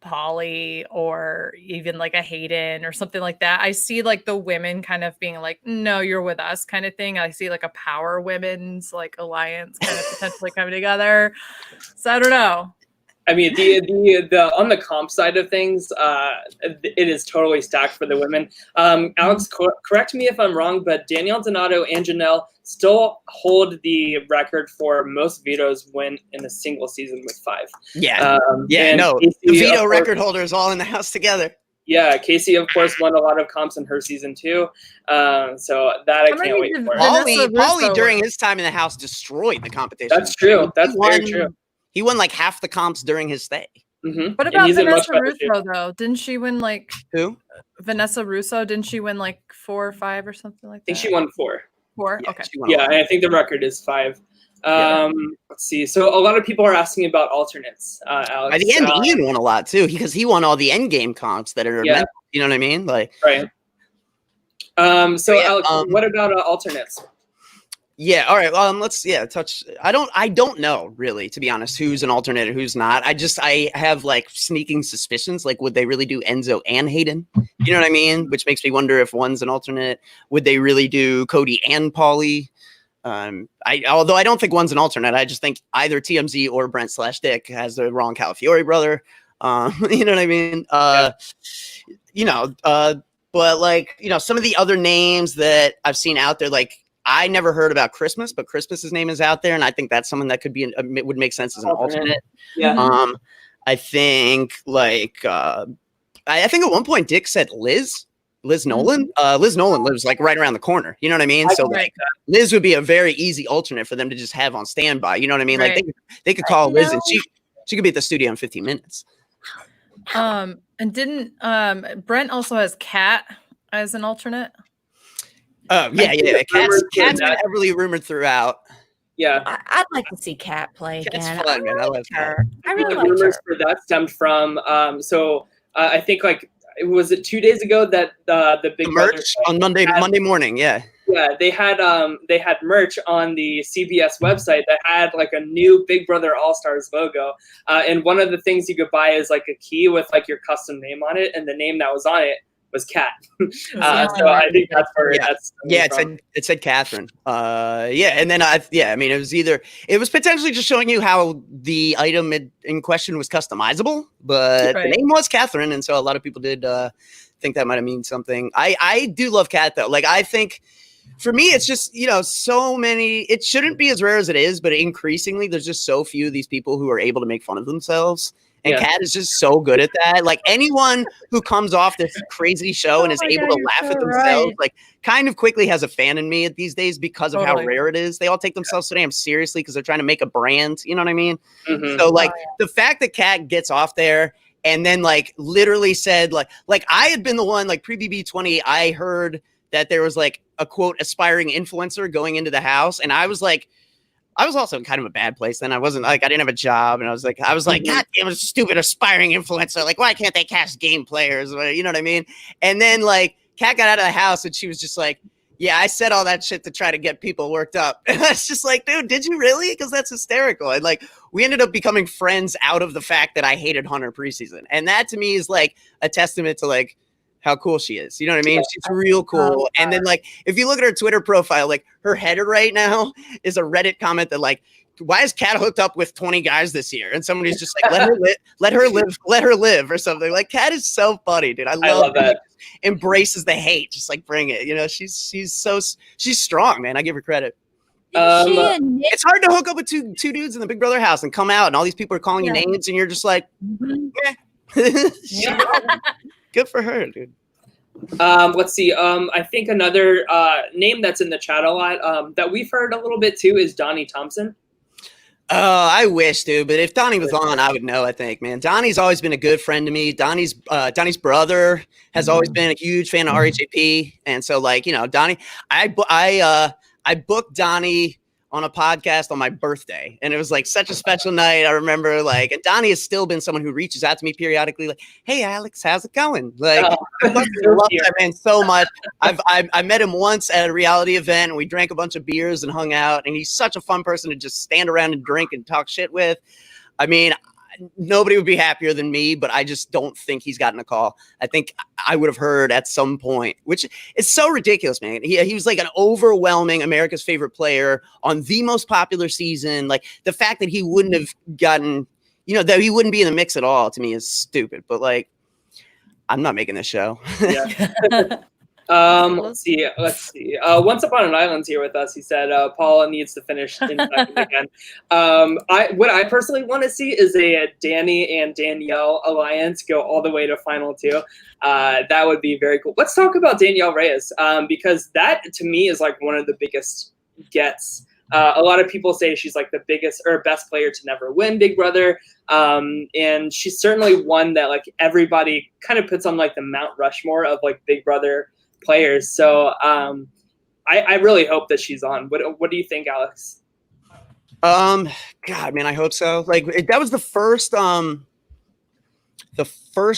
Polly or even like a Hayden or something like that. I see like the women kind of being like, no, you're with us kind of thing. I see like a power women's like alliance kind of potentially coming together. So I don't know. I mean, the on the comp side of things, it is totally stacked for the women. Alex, correct me if I'm wrong, but Danielle Donato and Janelle still hold the record for most vetoes win in a single season with 5. Yeah, no, Casey, the veto record holders all in the house together. Yeah, Casey, of course, won a lot of comps in her season too. So that I can't wait for. Paulie, during his time in the house, destroyed the competition. That's true. That's very true. He won like half the comps during his stay. Mm-hmm. What about Vanessa Russo though? Didn't she win like who? Vanessa Russo? Didn't she win like 4 or 5 or something like that? I think she won 4. 4. Yeah, okay. Yeah, and I think the record is 5. Let's see. So a lot of people are asking about alternates. Alex. At the end, Ian won a lot too because he won all the end game comps that are. Yeah. You know what I mean? Like right. So Alex, what about alternates? Yeah. All right. Let's touch. I don't know really, to be honest, who's an alternate and who's not. I have like sneaking suspicions. Like, would they really do Enzo and Hayden? You know what I mean? Which makes me wonder if one's an alternate. Would they really do Cody and Paulie? Although I don't think one's an alternate. I just think either TMZ or Brent/Dick has the wrong Calafiore brother. You know what I mean? But like, some of the other names that I've seen out there, like, I never heard about Christmas, but Christmas's name is out there, and I think that's someone that could be would make sense as an alternate. Yeah. I think like I think at one point Dick said Liz Nolan. Liz Nolan lives like right around the corner. You know what I mean? So like Liz would be a very easy alternate for them to just have on standby. You know what I mean? Right. Like they could call Liz and she could be at the studio in 15 minutes. And didn't Brent also has Kat as an alternate? Oh yeah. Kat's been heavily rumored throughout. Yeah, I'd like to see Kat play again. Kat's fun, man. I love her. I really like rumors for that stemmed from. I think like was it 2 days ago that the Big merch on Monday morning. Yeah, they had merch on the CBS website that had like a new Big Brother All Stars logo, and one of the things you could buy is like a key with like your custom name on it, and the name that was on it was Kat. So I think that's where that's it said Catherine. And then I mean it was potentially just showing you how the item in question was customizable, but the name was Catherine, and so a lot of people did think that might have mean something. I do love Kat though. Like I think for me it's just so many. It shouldn't be as rare as it is, but increasingly there's just so few of these people who are able to make fun of themselves. And Kat is just so good at that. Like anyone who comes off this crazy show and is able to laugh at themselves, like kind of quickly has a fan in me these days because of how rare it is. They all take themselves so damn seriously because they're trying to make a brand. You know what I mean? Mm-hmm. So like the fact that Kat gets off there and then like literally said like I had been the one like pre-BB20, I heard that there was like a quote aspiring influencer going into the house, and I was like, I was also in kind of a bad place then. I wasn't like, I didn't have a job, and I was like, God damn it, stupid aspiring influencer. Like, why can't they cast game players? You know what I mean? And then like Kat got out of the house and she was just like, yeah, I said all that shit to try to get people worked up. And I was just like, dude, did you really? Because that's hysterical. And like, we ended up becoming friends out of the fact that I hated Hunter preseason. And that to me is like a testament to like how cool she is. You know what I mean? She's real cool. And then like, if you look at her Twitter profile, like her header right now is a Reddit comment that like, why is Kat hooked up with 20 guys this year? And somebody's just like, let her live or something. Like Kat is so funny, dude. I love that. Embraces the hate. Just like bring it. She's strong, man. I give her credit. It's hard to hook up with two dudes in the Big Brother house and come out and all these people are calling you names and you're just like, good for her, dude. Let's see. I think another name that's in the chat a lot that we've heard a little bit too is Donnie Thompson. I wish, dude. But if Donnie was on, I would know. I think, man, Donnie's always been a good friend to me. Donnie's brother has always been a huge fan of RHAP, and so like Donnie, I booked Donnie on a podcast on my birthday, and it was like such a special night. I remember like, and Donnie has still been someone who reaches out to me periodically, like, "Hey, Alex, how's it going?" Like, I love that man so much. I met him once at a reality event, and we drank a bunch of beers and hung out. And he's such a fun person to just stand around and drink and talk shit with. I mean, nobody would be happier than me, but I just don't think he's gotten a call. I think I would have heard at some point, which is so ridiculous, man. He was like an overwhelming America's favorite player on the most popular season. Like the fact that he wouldn't have gotten, you know, that he wouldn't be in the mix at all to me is stupid. But like, I'm not making this show. Yeah. Let's see. Once Upon an Island's here with us. He said Paula needs to finish in second again. What I personally want to see is a Danny and Danielle alliance go all the way to final 2. That would be very cool. Let's talk about Danielle Reyes because that to me is like one of the biggest gets. A lot of people say she's like the biggest or best player to never win Big Brother. And she's certainly one that like everybody kind of puts on like the Mount Rushmore of like Big Brother players. So I really hope that she's on. What do you think, Alex? God, man, I hope so. Like that was the first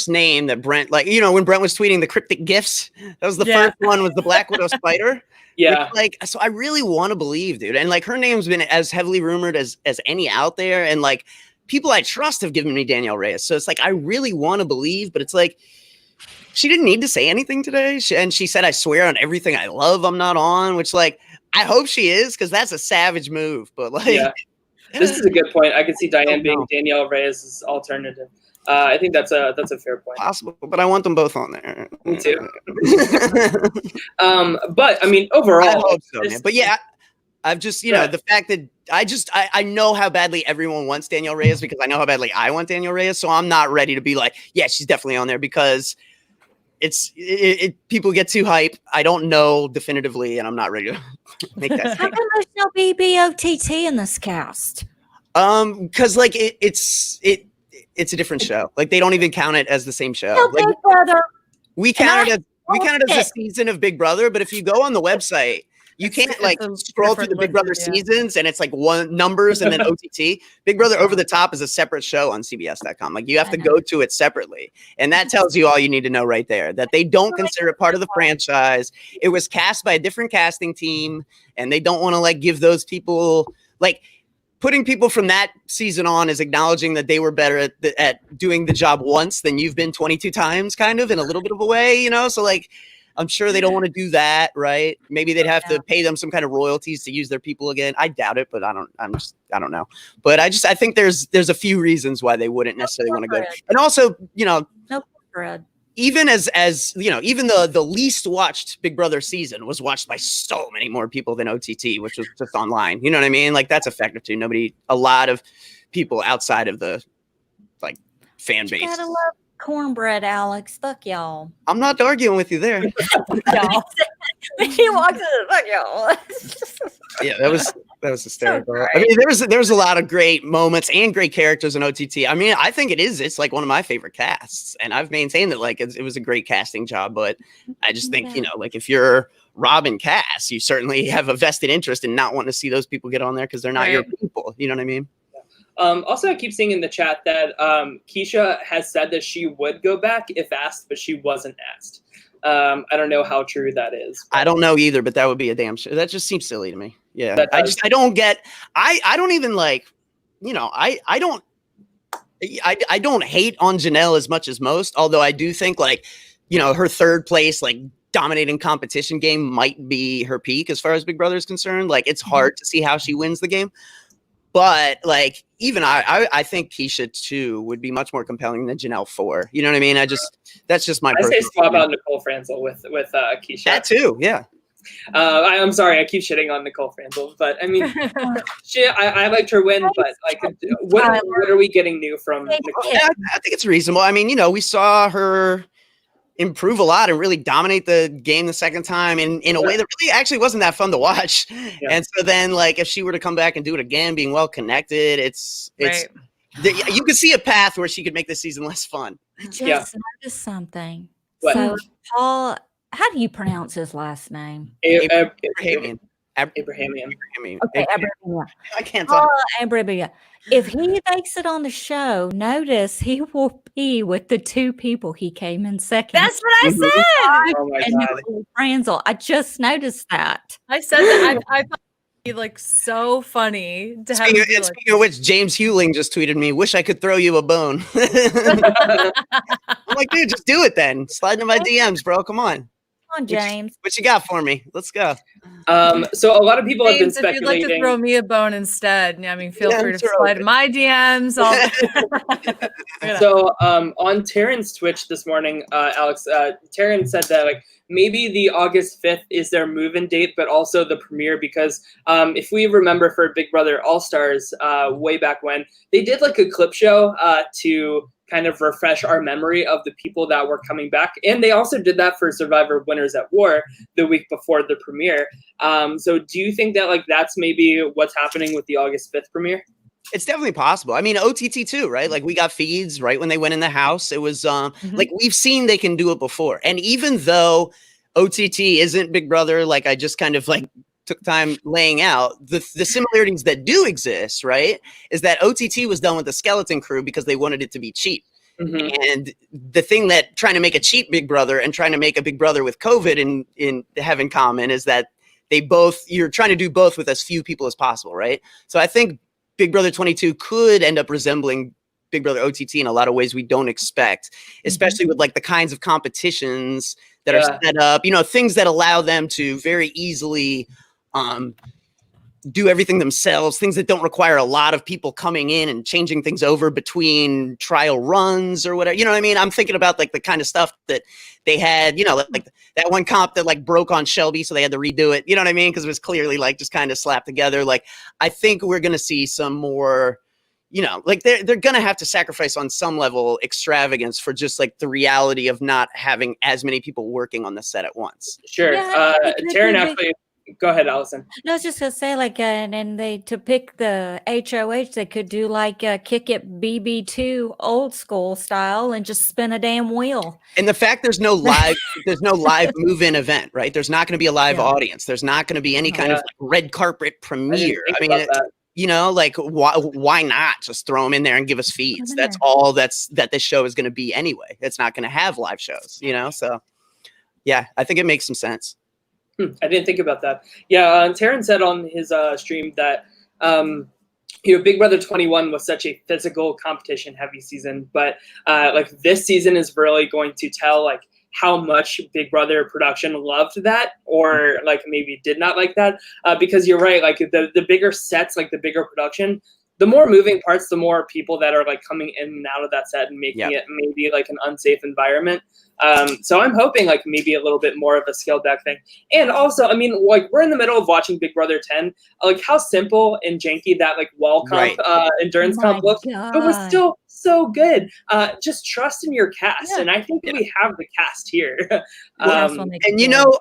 name that Brent, like, you know, when Brent was tweeting the cryptic gifts, that was the first one was the Black Widow spider. Yeah. Which, like, so I really want to believe, dude. And like her name's been as heavily rumored as any out there. And like people I trust have given me Danielle Reyes. So it's like, I really want to believe, but it's like, she didn't need to say anything today. She said, I swear on everything I love, I'm not on, which like, I hope she is, because that's a savage move. But like, yeah, this is a good point. I could see Diane being Danielle Reyes' alternative. I think that's a fair point. Possible, but I want them both on there. Me too. But I mean, overall, I hope so, man. But yeah, I've just, you know, the fact that I know how badly everyone wants Danielle Reyes because I know how badly I want Danielle Reyes. So I'm not ready to be like, yeah, she's definitely on there because people get too hype. I don't know definitively, and I'm not ready to make that. How come there's no BB22 in this cast? Because like it's a different show. Like they don't even count it as the same show. No, like, Big Brother. We count it as a season of Big Brother, but if you go on the website, you can't like scroll through the Big Brother seasons and it's like one numbers and then OTT. Big Brother Over the Top is a separate show on CBS.com. Like you have to go to it separately. And that tells you all you need to know right there, that they don't consider it part of the franchise. It was cast by a different casting team and they don't want to like give those people like putting people from that season on is acknowledging that they were better at doing the job once than you've been 22 times kind of in a little bit of a way, you know? So like, I'm sure they don't want to do that, right? Maybe they'd have to pay them some kind of royalties to use their people again. I doubt it, but I don't know. But I think there's a few reasons why they wouldn't necessarily want to go. And also, you know, even as you know, even the least watched Big Brother season was watched by so many more people than OTT, which was just online. You know what I mean? Like that's a factor too. A lot of people outside of the like fan base. You gotta love cornbread, Alex. Fuck y'all. I'm not arguing with you there. Y'all. He walks in, fuck y'all. Yeah, that was hysterical. So I mean, there was a lot of great moments and great characters in OTT. I mean, I think it's like one of my favorite casts, and I've maintained that like it was a great casting job. But I just think you know, like if you're Rob and Cass, you certainly have a vested interest in not wanting to see those people get on there because they're not your people. You know what I mean? Also, I keep seeing in the chat that Keisha has said that she would go back if asked, but she wasn't asked. I don't know how true that is. I don't know either, but that would be a damn shame. That just seems silly to me. Yeah, I don't get. I don't even like. You know, I don't hate on Janelle as much as most. Although I do think like, you know, her third place like dominating competition game might be her peak as far as Big Brother is concerned. Like it's hard to see how she wins the game. But like even I think Keisha 2 would be much more compelling than Janelle 4. You know what I mean? That's just my. I say swap out Nicole Franzel with Keisha. That too, yeah. I'm sorry, I keep shitting on Nicole Franzel, but I mean, I liked her win. But like, what are we getting new from Nicole? I think it's reasonable. I mean, you know, we saw her improve a lot and really dominate the game the second time in a way that really actually wasn't that fun to watch. Yeah. And so then like if she were to come back and do it again, being well connected, you could see a path where she could make this season less fun. I just noticed something. What? So Paul, how do you pronounce his last name? Abrahamian. Okay, Abrahamian. I can't talk. Abrahamian. If he makes it on the show, notice he will be with the two people he came in second. That's what I said. Oh my and God. Nicole Franzel. I just noticed that. I said that. I thought it'd be like so funny to have. Speaking of which, James Hewling just tweeted me, "Wish I could throw you a bone." I'm like, dude, just do it then. Slide into my DMs, bro. Come on. on, James. What you got for me? Let's go. So a lot of people have been James, if you'd like speculating. to throw me a bone instead, I mean, feel free to DMs are slide open. in my DMs. So on Taryn's Twitch this morning, Alex, Taryn said that like maybe the August 5th is their move-in date, but also the premiere because if we remember for Big Brother All-Stars way back when, they did like a clip show to kind of refresh our memory of the people that were coming back. And they also did that for Survivor Winners at War the week before the premiere. So do you think that like that's maybe what's happening with the August 5th premiere? It's definitely possible. I mean, OTT too, right? Like we got feeds right when they went in the house. It was like we've seen they can do it before. And even though OTT isn't Big Brother, like I just kind of like took time laying out, the similarities that do exist, right, is that OTT was done with the skeleton crew because they wanted it to be cheap. And the thing that trying to make a cheap Big Brother and trying to make a Big Brother with COVID have in common is that you're trying to do both with as few people as possible, right? So I think Big Brother 22 could end up resembling Big Brother OTT in a lot of ways we don't expect, especially with like the kinds of competitions that are set up, things that allow them to very easily do everything themselves, things that don't require a lot of people coming in and changing things over between trial runs or whatever. You know what I mean? I'm thinking about like the kind of stuff that they had, like that one comp that like broke on Shelby, so they had to redo it. You know what I mean? Because it was clearly like just kind of slapped together. Like I think we're gonna see some more, like they're gonna have to sacrifice on some level extravagance for just like the reality of not having as many people working on the set at once. Sure. Taryn actually. Go ahead, Allison. No, I was just gonna say, like, and they to pick the HOH, they could do like kick it BB2 old school style and just spin a damn wheel. And the fact there's no live move-in event, right? There's not going to be a live audience. There's not going to be any kind of like red carpet premiere. I mean, like why not just throw them in there and give us feeds? That's all that this show is going to be anyway. It's not going to have live shows, So, yeah, I think it makes some sense. I didn't think about that. Yeah, Taryn said on his stream that Big Brother 21 was such a physical competition heavy season, but like this season is really going to tell like how much Big Brother production loved that or like maybe did not like that because you're right, like the bigger sets, like the bigger production, the more moving parts, the more people that are like coming in and out of that set and making it maybe like an unsafe environment. So I'm hoping like maybe a little bit more of a scaled back thing. And also, I mean, like we're in the middle of watching Big Brother 10, like how simple and janky that like wall comp endurance comp looked, but was still so good. Just trust in your cast. And I think we have the cast here. And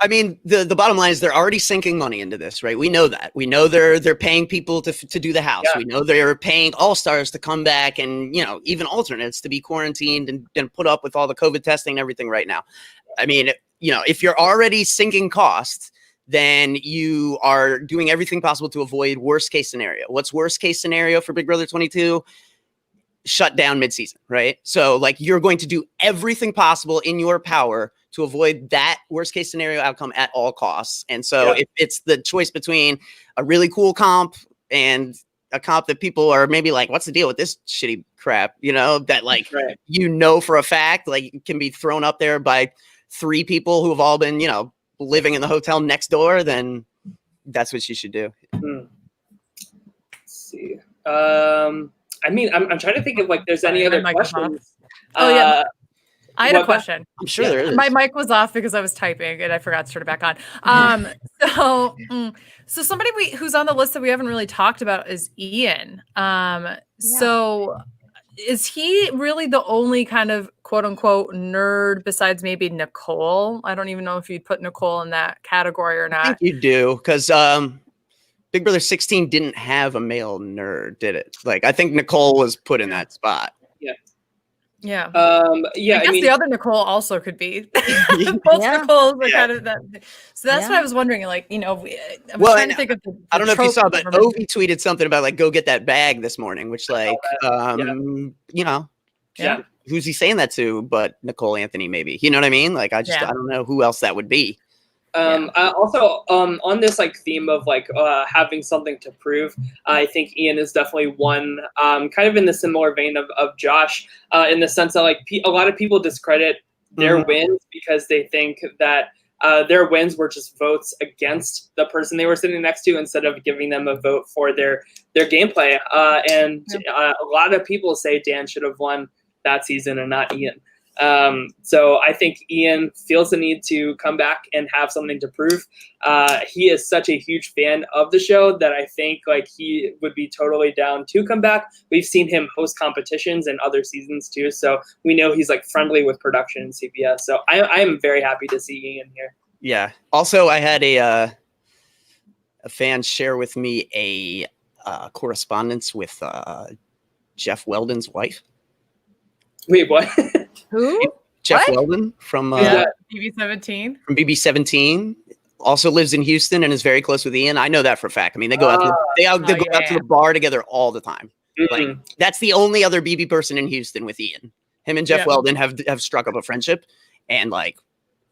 I mean, the bottom line is they're already sinking money into this, right? We know that. We know they're paying people to do the house. Yeah. We know they're paying all-stars to come back and, even alternates to be quarantined and put up with all the COVID testing and everything right now. I mean, if you're already sinking costs, then you are doing everything possible to avoid worst case scenario. What's worst case scenario for Big Brother 22? Shut down mid-season, right? So like you're going to do everything possible in your power to avoid that worst case scenario outcome at all costs. And so if it's the choice between a really cool comp and a comp that people are maybe like, what's the deal with this shitty crap? That like, for a fact, like can be thrown up there by 3 people who have all been, living in the hotel next door, then that's what you should do. Let's see. I mean, I'm trying to think of like there's any other questions. I had a question. I'm sure there is. My mic was off because I was typing and I forgot to turn it back on. So somebody who's on the list that we haven't really talked about is Ian. So is he really the only kind of quote unquote nerd besides maybe Nicole? I don't even know if you'd put Nicole in that category or not. I think you do, because Big Brother 16 didn't have a male nerd, did it? Like, I think Nicole was put in that spot. Yeah. I guess the other Nicole also could be. Both Nicoles are kind of that. So that's what I was wondering. Like, I was trying to think of I don't know if you saw, but Ovi tweeted something about like, go get that bag this morning, which like, who's he saying that to? But Nicole Anthony, maybe. You know what I mean? Like, I don't know who else that would be. Also, on this like theme of like having something to prove, I think Ian is definitely one kind of in the similar vein of Josh, in the sense that like a lot of people discredit their wins because they think that their wins were just votes against the person they were sitting next to instead of giving them a vote for their gameplay. And a lot of people say Dan should have won that season and not Ian. So I think Ian feels the need to come back and have something to prove. He is such a huge fan of the show that I think like he would be totally down to come back. We've seen him host competitions in other seasons too, so we know he's like friendly with production and CBS. So I am very happy to see Ian here. Yeah. Also, I had a fan share with me a correspondence with Jeff Weldon's wife. Wait, what? Who? Jeff Weldon from BB17. From BB17. Also lives in Houston and is very close with Ian. I know that for a fact. I mean, they go out to the bar together all the time. Like that's the only other BB person in Houston with Ian. Him and Jeff Weldon have struck up a friendship, and like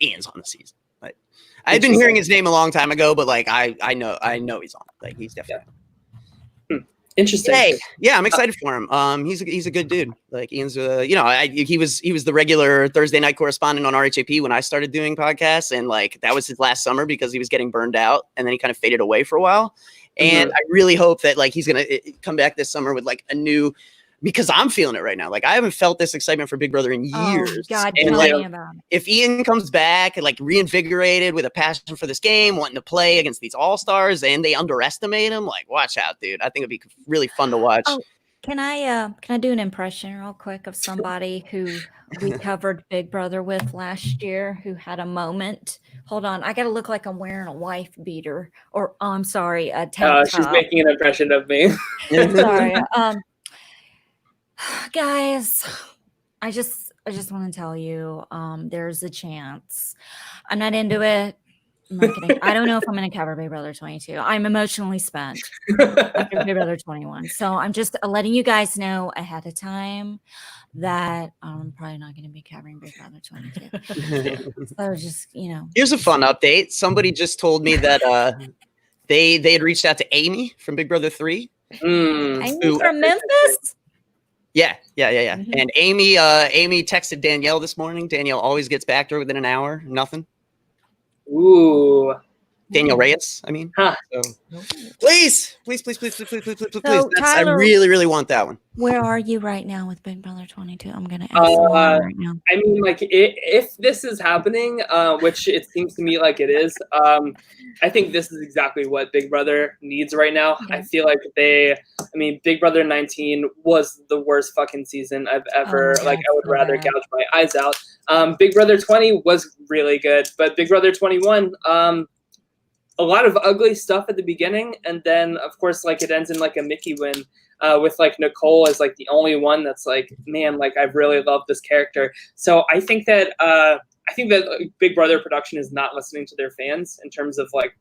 Ian's on the season. Like I've been hearing his name a long time ago, but like I know he's on. Like he's definitely. Interesting. Hey, yeah, I'm excited for him. He's a good dude. Like Ian's, he was the regular Thursday night correspondent on RHAP when I started doing podcasts, and like that was his last summer because he was getting burned out, and then he kind of faded away for a while. And I really hope that like he's gonna come back this summer with like a new, because I'm feeling it right now. Like I haven't felt this excitement for Big Brother in years. Oh, God, and tell like, me about it. if Ian comes back and like reinvigorated with a passion for this game, wanting to play against these all-stars, and they underestimate him, like watch out, dude. I think it'd be really fun to watch. Oh, can I do an impression real quick of somebody who we covered Big Brother with last year who had a moment? Hold on, I gotta look like I'm wearing a wife beater, or I'm sorry, a tank top. She's making an impression of me. Sorry. Guys, I just want to tell you, there's a chance. I'm not into it. I'm not kidding. I don't know if I'm going to cover Big Brother 22. I'm emotionally spent after Big Brother 21. So I'm just letting you guys know ahead of time that I'm probably not going to be covering Big Brother 22. So just, Here's a fun update. Somebody just told me that they had reached out to Amy from Big Brother 3. Amy from Memphis? Yeah. And Amy texted Danielle this morning. Danielle always gets back to her within an hour. Nothing. Ooh. Danielle Reyes, I mean. Huh. So, please. So, I Tyler, really, really want that one. Where are you right now with Big Brother 22? I'm going to ask you right now. I mean, like, if this is happening, which it seems to me like it is, I think this is exactly what Big Brother needs right now. Okay. I feel like Big Brother 19 was the worst fucking season I've ever, I would rather gouge my eyes out. Big Brother 20 was really good, but Big Brother 21, a lot of ugly stuff at the beginning, and then of course like it ends in like a Mickey win with like Nicole as like the only one that's like, man, like I really love this character. So I think that Big Brother production is not listening to their fans in terms of like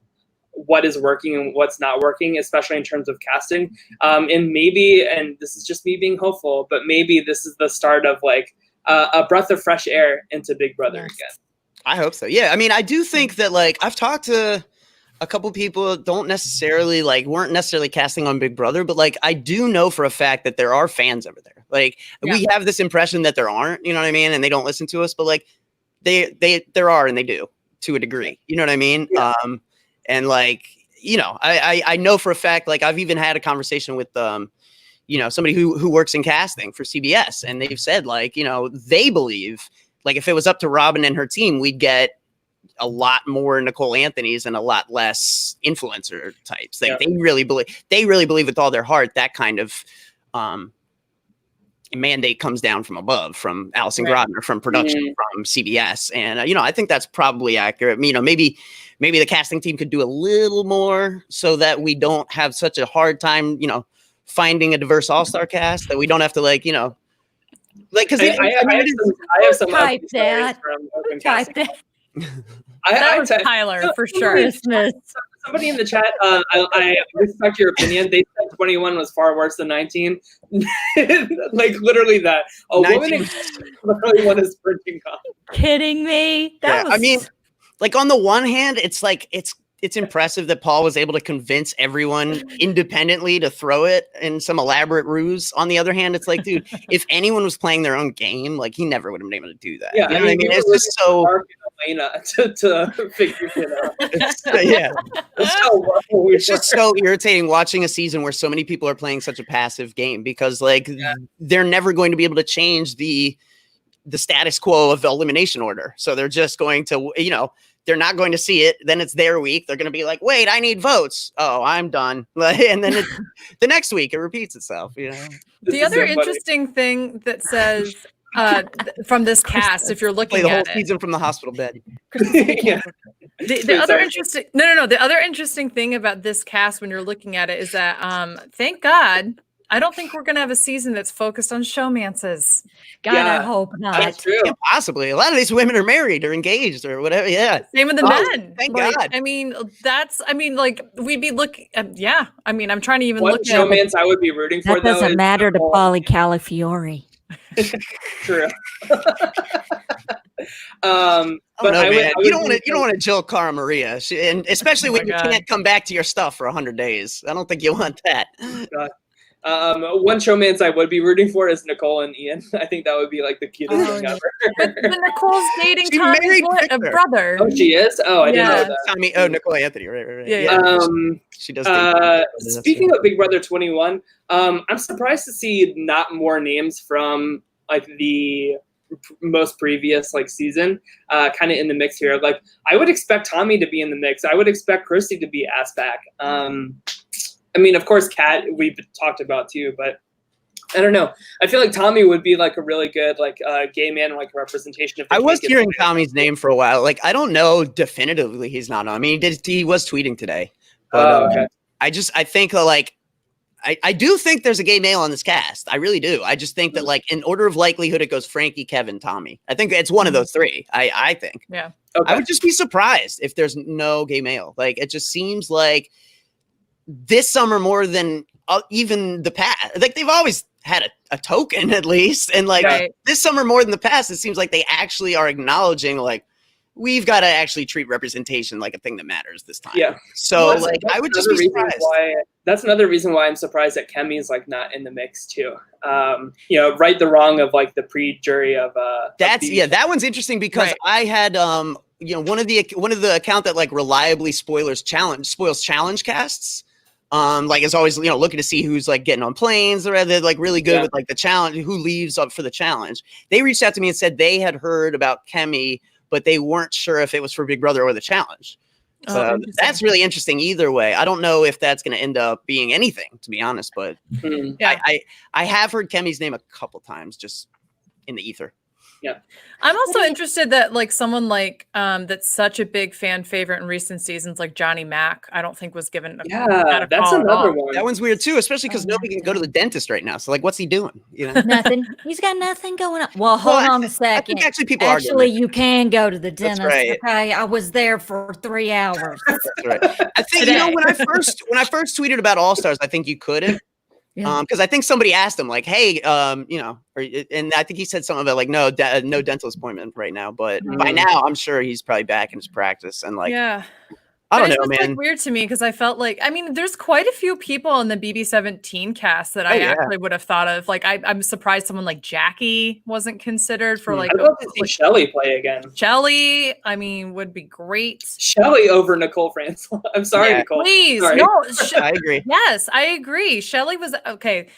what is working and what's not working, especially in terms of casting. And maybe, and this is just me being hopeful, but maybe this is the start of like a breath of fresh air into Big Brother again. I hope so. Yeah, I mean, I do think that like I've talked to a couple people weren't necessarily casting on Big Brother, but like I do know for a fact that there are fans over there. Like we have this impression that there aren't, you know what I mean, and they don't listen to us, but like there are, and they do to a degree, you know what I mean. Yeah. And like I know for a fact, like I've even had a conversation with somebody who works in casting for CBS, and they've said like they believe like if it was up to Robin and her team, we'd get a lot more Nicole Anthony's and a lot less influencer types. Like they really believe with all their heart that kind of mandate comes down from above, from Allison Grodner, from production, from CBS. And I think that's probably accurate. Maybe the casting team could do a little more so that we don't have such a hard time finding a diverse all-star cast, that we don't have to because I have some type that. That was Tyler for sure. Somebody in the chat, I respect your opinion. They said 21 was far worse than 19. Like literally that. A 19. Woman literally won a sprinting comp. Kidding me? I mean, like on the one hand, it's like it's it's impressive that Paul was able to convince everyone independently to throw it in some elaborate ruse. On the other hand, it's like, dude, if anyone was playing their own game, like he never would have been able to do that. Yeah, you know what I mean? It's just so to figure it out. It's just so irritating watching a season where so many people are playing such a passive game because like they're never going to be able to change the status quo of the elimination order. So they're just going to, they're not going to see it. Then it's their week. They're going to be like, wait, I need votes. Oh, I'm done. And then the next week it repeats itself. The other interesting thing that says from this cast, if you're looking play the at whole season from the hospital bed. The other interesting the other interesting thing about this cast when you're looking at it is that thank God I don't think we're gonna have a season that's focused on showmances. God, I hope not. That's true. Yeah, possibly. A lot of these women are married or engaged or whatever. Yeah. Same with the men. Thank God. I mean, we'd be looking. Yeah. I mean, I'm trying to even One look showmance I would be rooting for. That doesn't matter to Pauly Calafiore. True. But you don't want to Jill Cara Maria, and especially when you can't come back to your stuff for 100 days. I don't think you want that. One showmance I would be rooting for is Nicole and Ian. I think that would be like the cutest thing ever. But Nicole's dating Tommy's brother. Oh, she is? Oh, I didn't know that. Tommy, Nicole Anthony, right. Yeah. She does. Speaking of Big Brother 21, I'm surprised to see not more names from like the most previous like season kind of in the mix here. Like I would expect Tommy to be in the mix. I would expect Christy to be asked back. I mean, of course, Kat we've talked about too, but I don't know. I feel like Tommy would be like a really good like gay man like representation. I was hearing Tommy's name for a while. Like I don't know definitively he's not on. I mean, he was tweeting today. But, okay. I think like I do think there's a gay male on this cast. I really do. I just think that like in order of likelihood, it goes Frankie, Kevin, Tommy. I think it's one of those three. I think. Yeah. Okay. I would just be surprised if there's no gay male. Like it just seems like this summer more than even the past. Like they've always had a token at least, and like this summer more than the past, it seems like they actually are acknowledging like we've got to actually treat representation like a thing that matters this time. Yeah. So like I would just be surprised. That's another reason why I'm surprised that Kemi's like not in the mix too. Right the wrong of like the pre-jury of that one's interesting because I had one of the account that like reliably spoils challenge casts. Like is always looking to see who's like getting on planes. They're like really good with like the challenge, who leaves up for the challenge. They reached out to me and said they had heard about Kemi, but they weren't sure if it was for Big Brother or the challenge. So that's really interesting either way. I don't know if that's going to end up being anything, to be honest, but I have heard Kemi's name a couple times just in the ether. Yeah. I'm also interested that like someone like that's such a big fan favorite in recent seasons, like Johnny Mac, I don't think was given a that's another one. That one's weird too, especially because nobody can go to the dentist right now. So like what's he doing? Nothing. He's got nothing going on. Well, hold on a second. I think people you can go to the dentist. Right. Okay. I was there for 3 hours. That's right. I think when I first tweeted about All Stars, I think you couldn't. Because I think somebody asked him like, "Hey, and I think he said something about like, no dental appointment right now." But by now, I'm sure he's probably back in his practice and like, I don't know, man. Like weird to me because I felt like there's quite a few people in the BB17 cast that I actually would have thought of. Like, I'm surprised someone like Jackie wasn't considered for like. I'd love to see Shelly play again. Shelly, would be great. Shelly over Nicole Franzel. I'm sorry, Nicole. Please, sorry. no. I agree. Yes, I agree. Shelly was okay.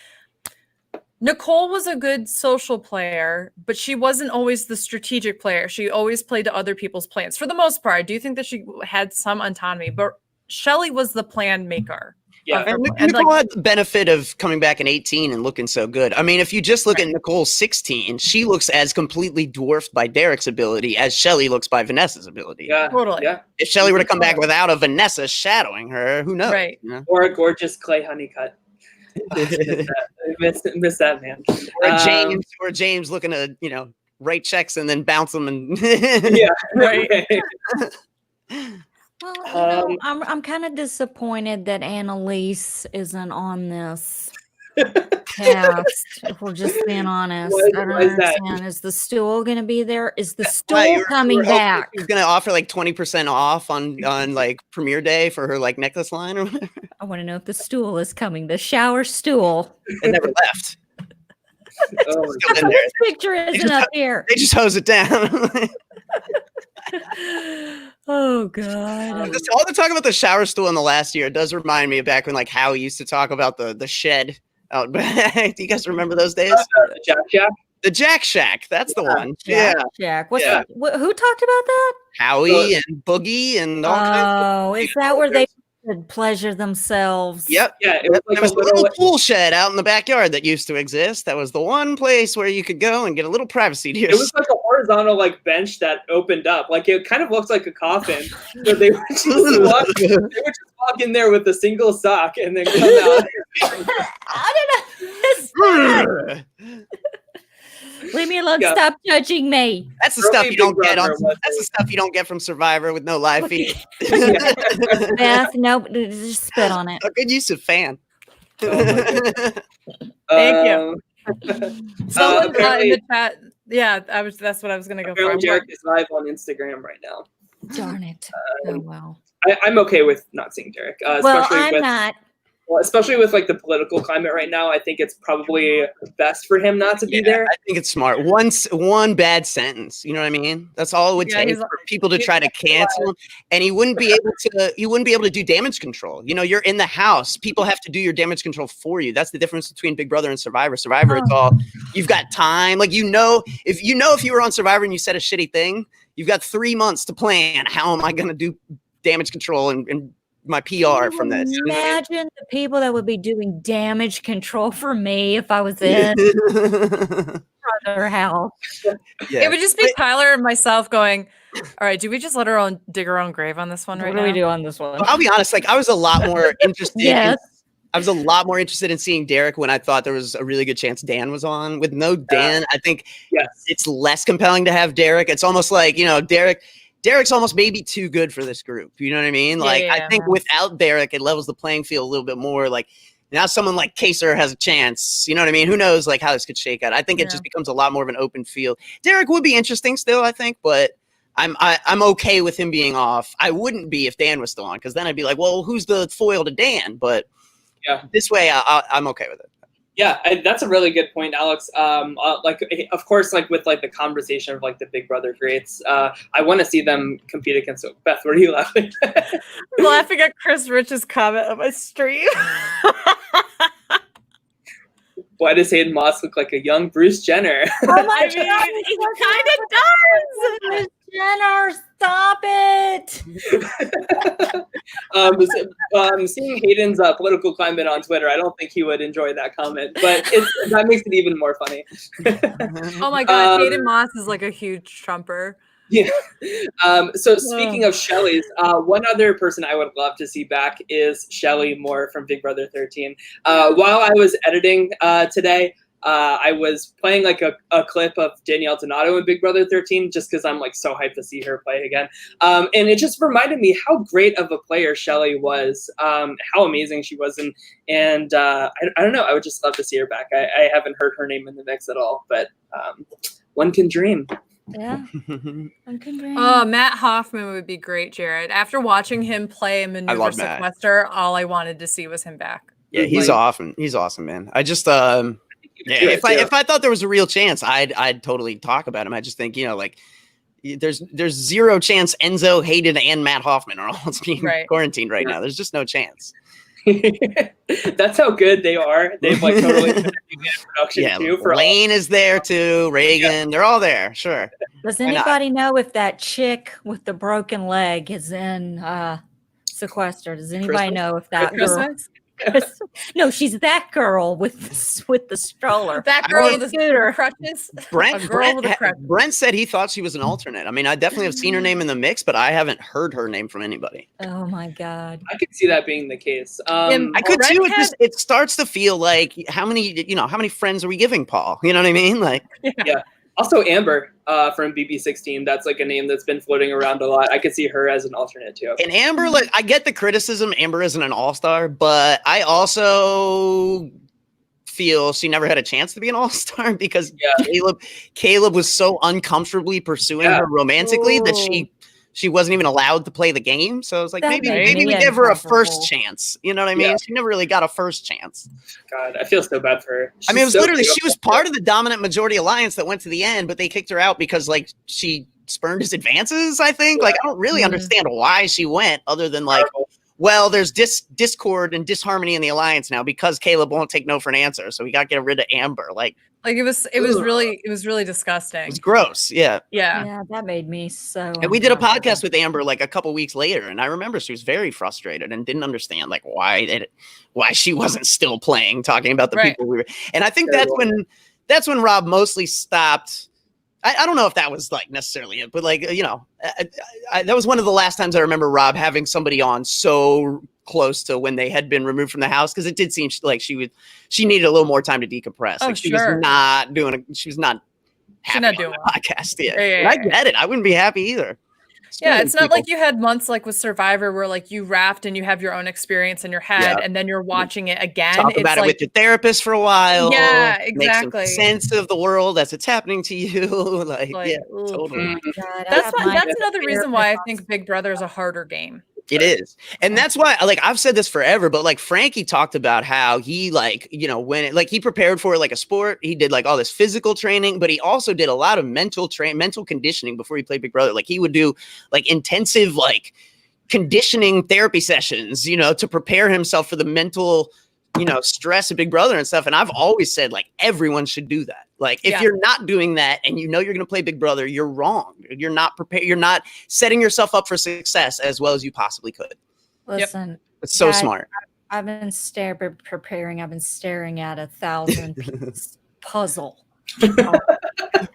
Nicole was a good social player, but she wasn't always the strategic player. She always played to other people's plans. For the most part, I do think that she had some autonomy, but Shelly was the plan maker. Yeah, and Nicole had the benefit of coming back in 18 and looking so good. I mean, if you just look at Nicole's 16, she looks as completely dwarfed by Derrick's ability as Shelly looks by Vanessa's ability. Yeah, totally. Yeah. If Shelly were to come back without a Vanessa shadowing her, who knows? Right. Or a gorgeous Clay Honeycutt. Miss that, man. Or James looking to write checks and then bounce them and right. Well, I'm kind of disappointed that Annalise isn't on this. Cast, if we're just being honest. I don't understand. Is the stool going to be there? Is the stool coming back? She's going to offer like 20% off on like premiere day for her like necklace line or whatever. I want to know if the stool is coming. The shower stool. It never left. This picture isn't up here. They just hose it down. Oh God! All the talk about the shower stool in the last year does remind me of back when like Howie used to talk about the shed out back. Do you guys remember those days? The Jack Shack. The Jack Shack. That's the one. Jack. Who talked about that? Howie and Boogie and all kinds. Oh, is that where they could pleasure themselves? Yep. Yeah. It was like there was a little pool shed out in the backyard that used to exist. That was the one place where you could go and get a little privacy to yourself. It was like a horizontal like bench that opened up. Like it kind of looks like a coffin. So they would just walk in there with a single sock and then come out. Leave me alone. Stop judging me. That's the stuff you don't get on. That's the stuff you don't get from Survivor with no live feed. Beth, no, just spit on it. A good use of fan. Thank you. Someone in the chat. Yeah, that's what I was gonna go for. Derrick is live on Instagram right now. Darn it. Oh well. I'm okay with not seeing Derrick. Especially with like the political climate right now, I think it's probably best for him not to be there. I think it's smart. One bad sentence, you know what I mean? That's all it would take for people to try to cancel him, and he wouldn't be able to do damage control. You know, you're in the house. People have to do your damage control for you. That's the difference between Big Brother and Survivor. Survivor, it's all you've got time. Like if you were on Survivor and you said a shitty thing, you've got 3 months to plan. How am I going to do damage control and my PR from this? Imagine the people that would be doing damage control for me if I was in their house. It would just be Tyler and myself going, all right, do we just let her dig her own grave on this one right now? What do we do on this one? I'll be honest, like I was a lot more interested. I was a lot more interested in seeing Derrick when I thought there was a really good chance Dan was on. With no Dan, I think it's less compelling to have Derrick. It's almost like, you know, Derrick's almost maybe too good for this group. You know what I mean? Like, I think without Derrick, it levels the playing field a little bit more. Like, now someone like Kaser has a chance. You know what I mean? Who knows, like, how this could shake out. I think it just becomes a lot more of an open field. Derrick would be interesting still, I think, but I'm okay with him being off. I wouldn't be if Dan was still on, because then I'd be like, well, who's the foil to Dan? But this way, I'm okay with it. Yeah, that's a really good point, Alex. Like, of course, like with like the conversation of like the Big Brother greats, I want to see them compete against. Beth, what are you laughing at? I'm laughing at Chris Rich's comment on my stream. Why does Hayden Moss look like a young Bruce Jenner? Oh my God, he kind of does. Bruce Jenner, stop it. Seeing Hayden's political climate on Twitter, I don't think he would enjoy that comment, but that makes it even more funny. Oh my God, Hayden Moss is like a huge Trumper. Yeah. So speaking of Shelly's, one other person I would love to see back is Shelly Moore from Big Brother 13. While I was editing today, I was playing like a clip of Danielle Donato in Big Brother 13 just because I'm like so hyped to see her play again. And it just reminded me how great of a player Shelly was, how amazing she was. And I don't know, I would just love to see her back. I haven't heard her name in the mix at all, but one can dream. Yeah. Oh, Matt Hoffman would be great, Jared. After watching him play and maneuver Sequester, all I wanted to see was him back. Yeah, he's awesome. He's awesome, man. I just if I thought there was a real chance, I'd totally talk about him. I just think, you know, like there's zero chance Enzo, Hayden, and Matt Hoffman are all being quarantined right now. There's just no chance. That's how good they are. They've like totally been in production too. Lane is there too. Reagan, they're all there. Sure. Does anybody know if that chick with the broken leg is in Sequester? Does anybody know if that girl? No, she's that girl with the stroller. That girl with the scooter crutches. Brent said he thought she was an alternate. I mean, I definitely have seen her name in the mix, but I haven't heard her name from anybody. Oh my God. I could see that being the case. I could too. It starts to feel like how many friends are we giving Paul? You know what I mean? Like, yeah. Also, Amber from BB16. That's like a name that's been floating around a lot. I could see her as an alternate too. And Amber, like, I get the criticism. Amber isn't an all-star, but I also feel she never had a chance to be an all-star because Caleb was so uncomfortably pursuing her romantically that she wasn't even allowed to play the game. So I was like, maybe we give her a first chance. You know what I mean? She never really got a first chance. God, I feel so bad for her. I mean, it was literally, she was part of the dominant majority alliance that went to the end, but they kicked her out because like she spurned his advances, I think. Like, I don't really understand why she went other than like, well, there's discord and disharmony in the alliance now because Caleb won't take no for an answer. So we got to get rid of Amber. Like it was really disgusting. It was gross. Yeah. Yeah, that made me so. And we did a podcast with Amber like a couple weeks later, and I remember she was very frustrated and didn't understand like why she wasn't still playing, talking about the people we were. And I think that's when Rob mostly stopped. I don't know if that was like necessarily it, but like, you know, that was one of the last times I remember Rob having somebody on so close to when they had been removed from the house, because it did seem like she needed a little more time to decompress. Like she was not doing she was not happy on the podcast. Yeah. I get it. I wouldn't be happy either. It's not like you had months like with Survivor where like you wrapped and you have your own experience in your head and then you're watching it again. Talk about it with your therapist for a while. Yeah, exactly. Make some sense of the world as it's happening to you. Totally. That's another reason why I think Big Brother is a harder game. It is. And that's why, like, I've said this forever, but like Frankie talked about how he like, you know, when it, like he prepared for it like a sport, he did like all this physical training, but he also did a lot of mental conditioning before he played Big Brother. Like he would do like intensive, like conditioning therapy sessions, you know, to prepare himself for the mental, you know, stress of Big Brother and stuff. And I've always said like everyone should do that. Like if you're not doing that and you know you're going to play Big Brother, you're wrong. You're not prepared. You're not setting yourself up for success as well as you possibly could. Listen, it's so smart. I've been preparing. I've been staring at 1,000-piece puzzle.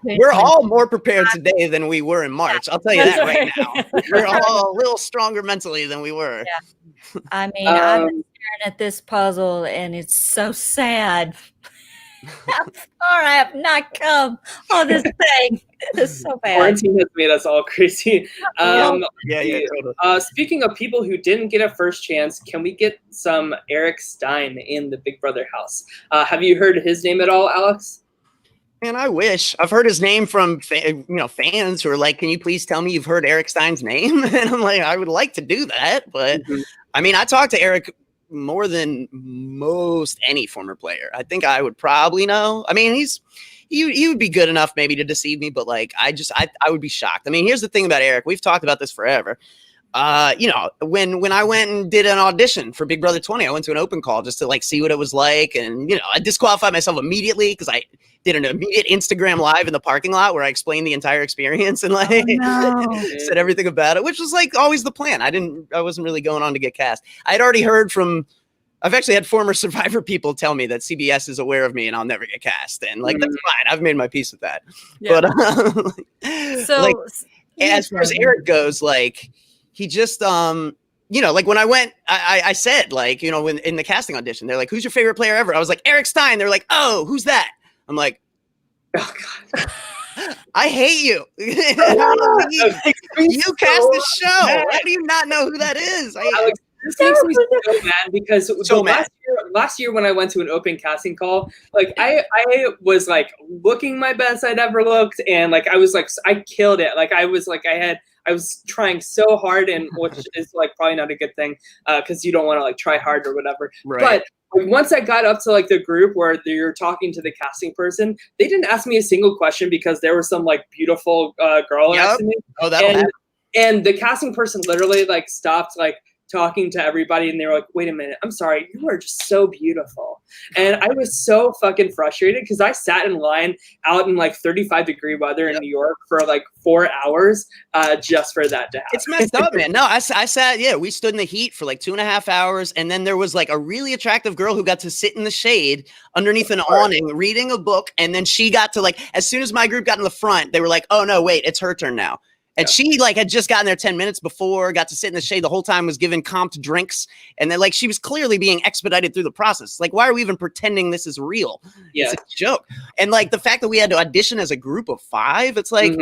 We're all more prepared today than we were in March. I'll tell you that right now. We're all a little stronger mentally than we were. Yeah. I mean, I've been staring at this puzzle and it's so sad. How far I have not come on this thing. It's so bad. Quarantine has made us all crazy. Totally. Speaking of people who didn't get a first chance, can we get some Eric Stein in the Big Brother house? Have you heard his name at all, Alex? Man, I wish. I've heard his name from fans who are like, "Can you please tell me you've heard Eric Stein's name?" And I'm like, I would like to do that, but I mean, I talked to Eric more than most any former player. I think I would probably know. I mean, he would be good enough maybe to deceive me, but like I would be shocked. I mean, here's the thing about Eric. We've talked about this forever. You know, when I went and did an audition for Big Brother 20, I went to an open call just to like see what it was like, and you know, I disqualified myself immediately because I did an immediate Instagram live in the parking lot where I explained the entire experience and like said everything about it, which was like always the plan. I wasn't really going on to get cast. I'd already heard I've actually had former Survivor people tell me that CBS is aware of me and I'll never get cast, and like that's fine. I've made my peace with that. Yeah. But so like, as far as Eric goes, like he just you know, like when I went, I said like, you know, when in the casting audition, they're like, "Who's your favorite player ever?" I was like, "Eric Stein." They're like, "Oh, who's that?" I'm like, "Oh God, I hate you." You cast the show. How do you not know who that is? Alex, this makes me so mad because last year when I went to an open casting call, like I was like looking my best I'd ever looked, and like I was like I killed it. Like I was trying so hard, and which is like probably not a good thing because you don't want to like try hard or whatever. Right. But once I got up to like the group where you're talking to the casting person, they didn't ask me a single question because there was some like beautiful girl next to me. Oh, that'll happen. And the casting person literally like stopped like talking to everybody, and they were like, "Wait a minute, I'm sorry, you are just so beautiful." And I was so fucking frustrated because I sat in line out in like 35-degree weather in New York for like 4 hours just for that to happen. It's messed up, man. No, I sat, we stood in the heat for like 2.5 hours, and then there was like a really attractive girl who got to sit in the shade underneath an awning reading a book, and then she got to like, as soon as my group got in the front, they were like, "Oh no, wait, it's her turn now." And she like had just gotten there 10 minutes before, got to sit in the shade the whole time, was given comped drinks. And then like she was clearly being expedited through the process. Like, why are we even pretending this is real? Yeah. It's a joke. And like the fact that we had to audition as a group of 5, it's like,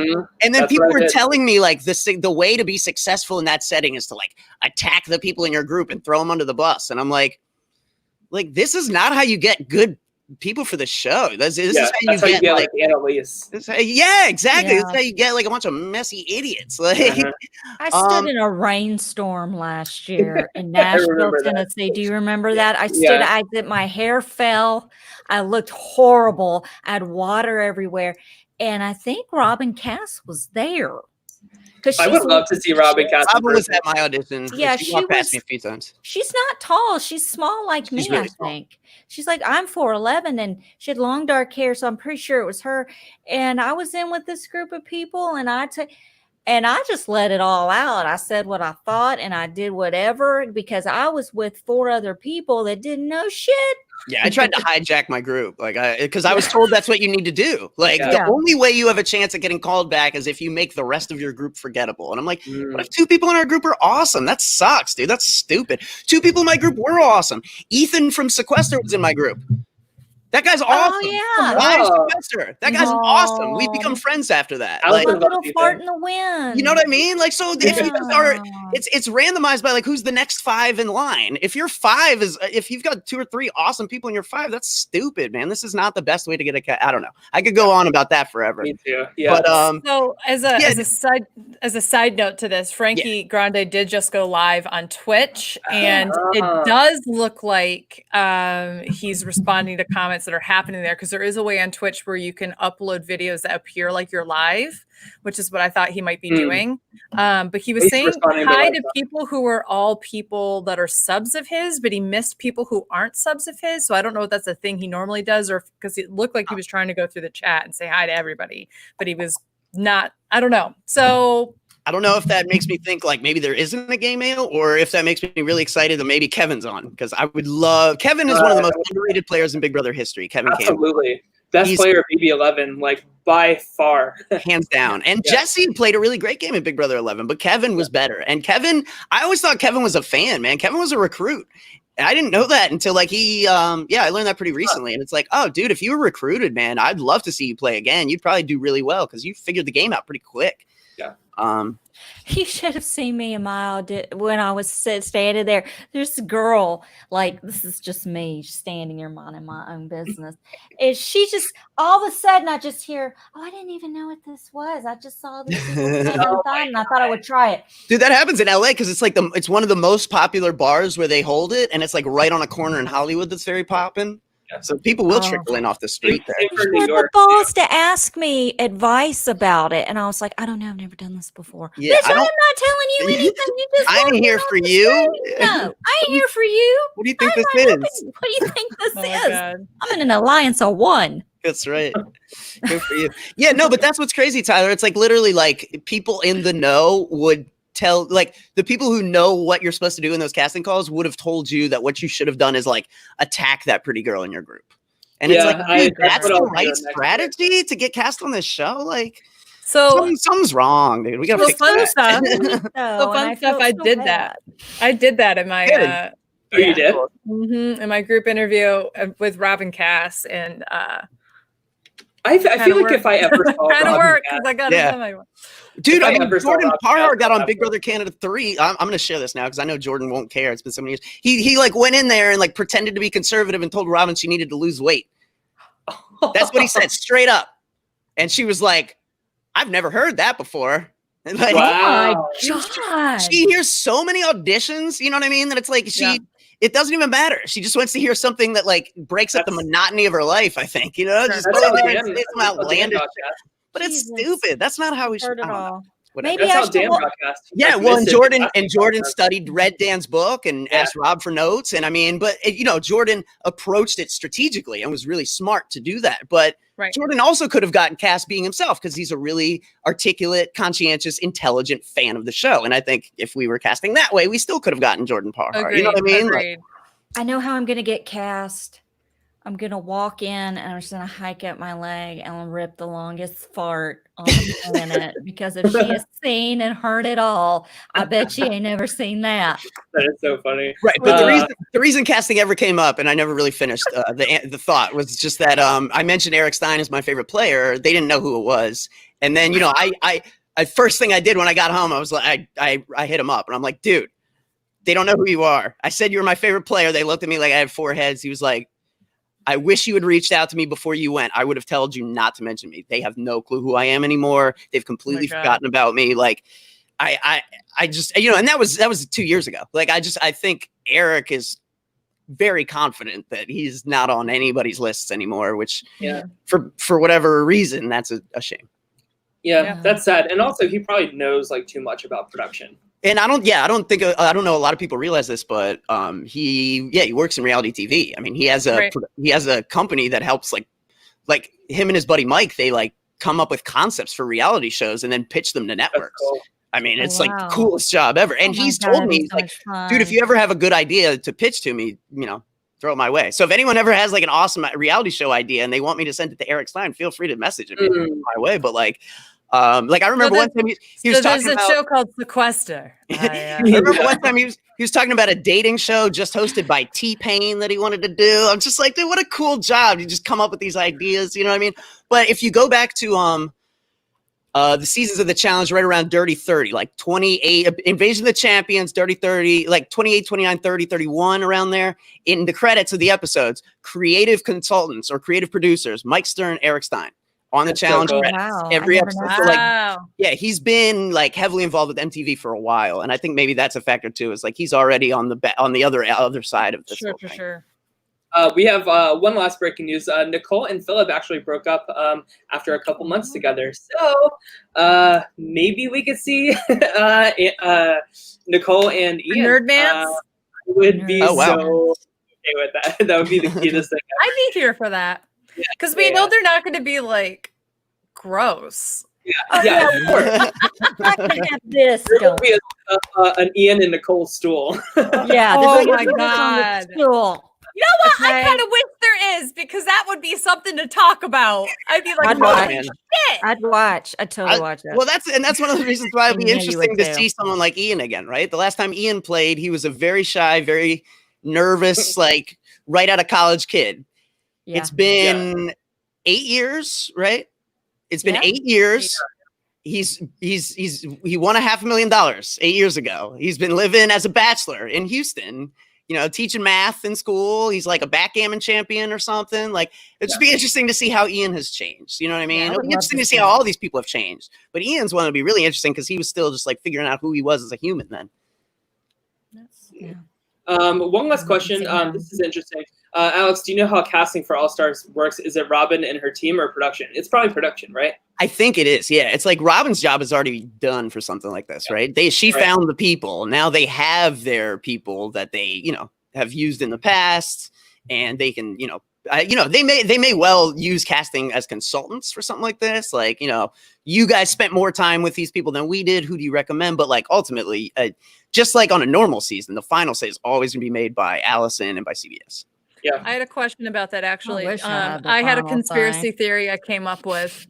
and then people were telling me like the way to be successful in that setting is to like attack the people in your group and throw them under the bus. And I'm like, this is not how you get good people for the show. This is that's how you get like Annalise. Yeah, exactly. Yeah. That's how you get like a bunch of messy idiots. Like I stood in a rainstorm last year in Nashville, Tennessee. Do you remember that? I stood, my hair fell. I looked horrible. I had water everywhere. And I think Robin Cass was there. I would love to see Robin Cass. Robin was at my audition. Yeah, she walked past me a few times. She's not tall. She's small like me, really I think. She's like, I'm 4'11", and she had long dark hair, so I'm pretty sure it was her. And I was in with this group of people, and I just let it all out. I said what I thought, and I did whatever because I was with 4 other people that didn't know shit. Yeah, I tried to hijack my group, because I was told that's what you need to do. Like, the only way you have a chance at getting called back is if you make the rest of your group forgettable. And I'm like, what if 2 people in our group are awesome? That sucks, dude. That's stupid. 2 people in my group were awesome. Ethan from Sequester was in my group. That guy's awesome. Oh, yeah. Sequester. That guy's awesome. We've become friends after that. Like a little fart in the wind. You know what I mean? Like, so if you guys are, it's randomized by like who's the next 5 in line. If your 5 is, if you've got 2 or 3 awesome people in your 5, that's stupid, man. This is not the best way to get a cat. I don't know. I could go on about that forever. Me too. Yeah. But so as a side note to this, Frankie Grande did just go live on Twitch, and it does look like he's responding to comments that are happening there, because there is a way on Twitch where you can upload videos that appear like you're live, which is what I thought he might be doing. But he was saying hi to people who are all people that are subs of his, but he missed people who aren't subs of his. So I don't know if that's a thing he normally does, or because it looked like he was trying to go through the chat and say hi to everybody, but he was not. I don't know. So I don't know if that makes me think like maybe there isn't a gay male, or if that makes me really excited that maybe Kevin's on, because I would love. Kevin is one of the most underrated players in Big Brother history. Kevin absolutely best player of BB11, like by far, hands down. And Jesse played a really great game in Big Brother 11, but Kevin was better. And Kevin, I always thought Kevin was a fan, man. Kevin was a recruit. And I didn't know that until like he, I learned that pretty recently. And it's like, oh, dude, if you were recruited, man, I'd love to see you play again. You'd probably do really well because you figured the game out pretty quick. Yeah. You should have seen me in my when I was standing there. There's a girl, like, this is just me standing here minding my own business. And she just, all of a sudden, I just hear, oh, I didn't even know what this was. I just saw this and I thought I would try it. Dude, that happens in LA because it's like it's one of the most popular bars where they hold it, and it's like right on a corner in Hollywood that's very poppin'. Yeah. So people will trickle in off the street there. She had the balls to ask me advice about it, and I was like, I don't know, I've never done this before. Yeah, bitch, I'm not telling you anything. You just I ain't here for you. No, I ain't here for you. What do you think this is? What do you think this is? God. I'm in an alliance of one. That's right. Good for you. Yeah, no, but that's what's crazy, Tyler. It's like literally like people in the know would tell, like the people who know what you're supposed to do in those casting calls would have told you that what you should have done is like attack that pretty girl in your group. And it's like, dude, that's the right strategy to get cast on this show. Like, so something's wrong, dude. We gotta fix that. Fun stuff. I did that. I did that in my you did? In my group interview with Robin Cass, and I feel like if I ever saw kind of work because I got it. Dude, I mean, Jordan Parhar got on Big Brother Canada 3. I'm going to share this now because I know Jordan won't care. It's been so many years. He like went in there and like pretended to be conservative and told Robin she needed to lose weight. That's what he said straight up. And she was like, I've never heard that before. And like, wow. Oh my God. She hears so many auditions, you know what I mean? That it's like it doesn't even matter. She just wants to hear something that like breaks up the monotony of her life, I think. You know, just go in there and say some outlandish. But it's stupid. That's not how we should. Maybe I should. Yeah, well, and Jordan studied, read Dan's book, and asked Rob for notes. And I mean, but you know, Jordan approached it strategically and was really smart to do that. But Jordan also could have gotten cast being himself because he's a really articulate, conscientious, intelligent fan of the show. And I think if we were casting that way, we still could have gotten Jordan Parhar. You know what I mean? Like, I know how I'm going to get cast. I'm going to walk in and I'm just going to hike up my leg and I'll rip the longest fart on the planet because if she has seen and heard it all, I bet she ain't never seen that. That is so funny. Right. But the reason casting ever came up, and I never really finished the thought, was just that I mentioned Eric Stein as my favorite player. They didn't know who it was. And then, you know, I first thing I did when I got home, I was like, I hit him up and I'm like, dude, they don't know who you are. I said, you were my favorite player. They looked at me like I had 4 heads. He was like, I wish you had reached out to me before you went. I would have told you not to mention me. They have no clue who I am anymore. They've completely forgotten about me. Like, I just, you know, and that was 2 years ago. Like, I think Eric is very confident that he's not on anybody's lists anymore, which for whatever reason, that's a shame. Yeah, that's sad. And also he probably knows like too much about production. And I don't know a lot of people realize this, but he works in reality TV. I mean, he has a company that helps like him and his buddy Mike, they like come up with concepts for reality shows and then pitch them to networks. Cool. I mean, it's like the coolest job ever. And he's told me, he's like, dude, if you ever have a good idea to pitch to me, you know, throw it my way. So if anyone ever has like an awesome reality show idea and they want me to send it to Eric Stein, feel free to message me my way. But like I remember one time he was talking about, there's a show called Sequester. I remember one time he was talking about a dating show just hosted by T-Pain that he wanted to do. I'm just like, dude, what a cool job. You just come up with these ideas, you know what I mean? But if you go back to the seasons of the challenge right around Dirty 30, like 28, Invasion of the Champions, Dirty 30, like 28, 29, 30, 31, around there. In the credits of the episodes, creative consultants or creative producers, Mike Stern, Eric Stein, on the challenge credits. Every episode. So like, yeah, he's been like heavily involved with MTV for a while. And I think maybe that's a factor too, is like he's already on the other side of this. Sure. We have one last breaking news. Nicole and Philip actually broke up after a couple months together. So maybe we could see Nicole and Ian. Nerdmans? Would be so okay with that. That would be the cutest thing. I'd be here for that. Because we know they're not going to be like gross. Yeah, of course. Not gonna have this. There will be an Ian and Nicole stool. Yeah. Oh my God. Stool. You know what? I kind of wish there is, because that would be something to talk about. I'd be like, shit. I'd totally watch it. Well, that's one of the reasons why it'd be interesting to see someone like Ian again, right? The last time Ian played, he was a very shy, very nervous, like right out of college kid. Yeah. It's been 8 years, right? It's been 8 years. He won $500,000 8 years ago. He's been living as a bachelor in Houston, you know, teaching math in school. He's like a backgammon champion or something. Like, it'd just be interesting to see how Ian has changed. You know what I mean? It'd be interesting to see how all these people have changed. But Ian's one would be really interesting because he was still just like figuring out who he was as a human then. One last question. This is interesting. Alex, do you know how casting for All Stars works? Is it Robin and her team or production? It's probably production, right? I think it is. Yeah, it's like Robin's job is already done for something like this, right? She found the people. Now they have their people that they, you know, have used in the past, and they can, you know, they may well use casting as consultants for something like this. Like, you know, you guys spent more time with these people than we did. Who do you recommend? But like ultimately, just like on a normal season, the final say is always going to be made by Allison and by CBS. Yeah, I had a question about that actually. I had a conspiracy theory I came up with.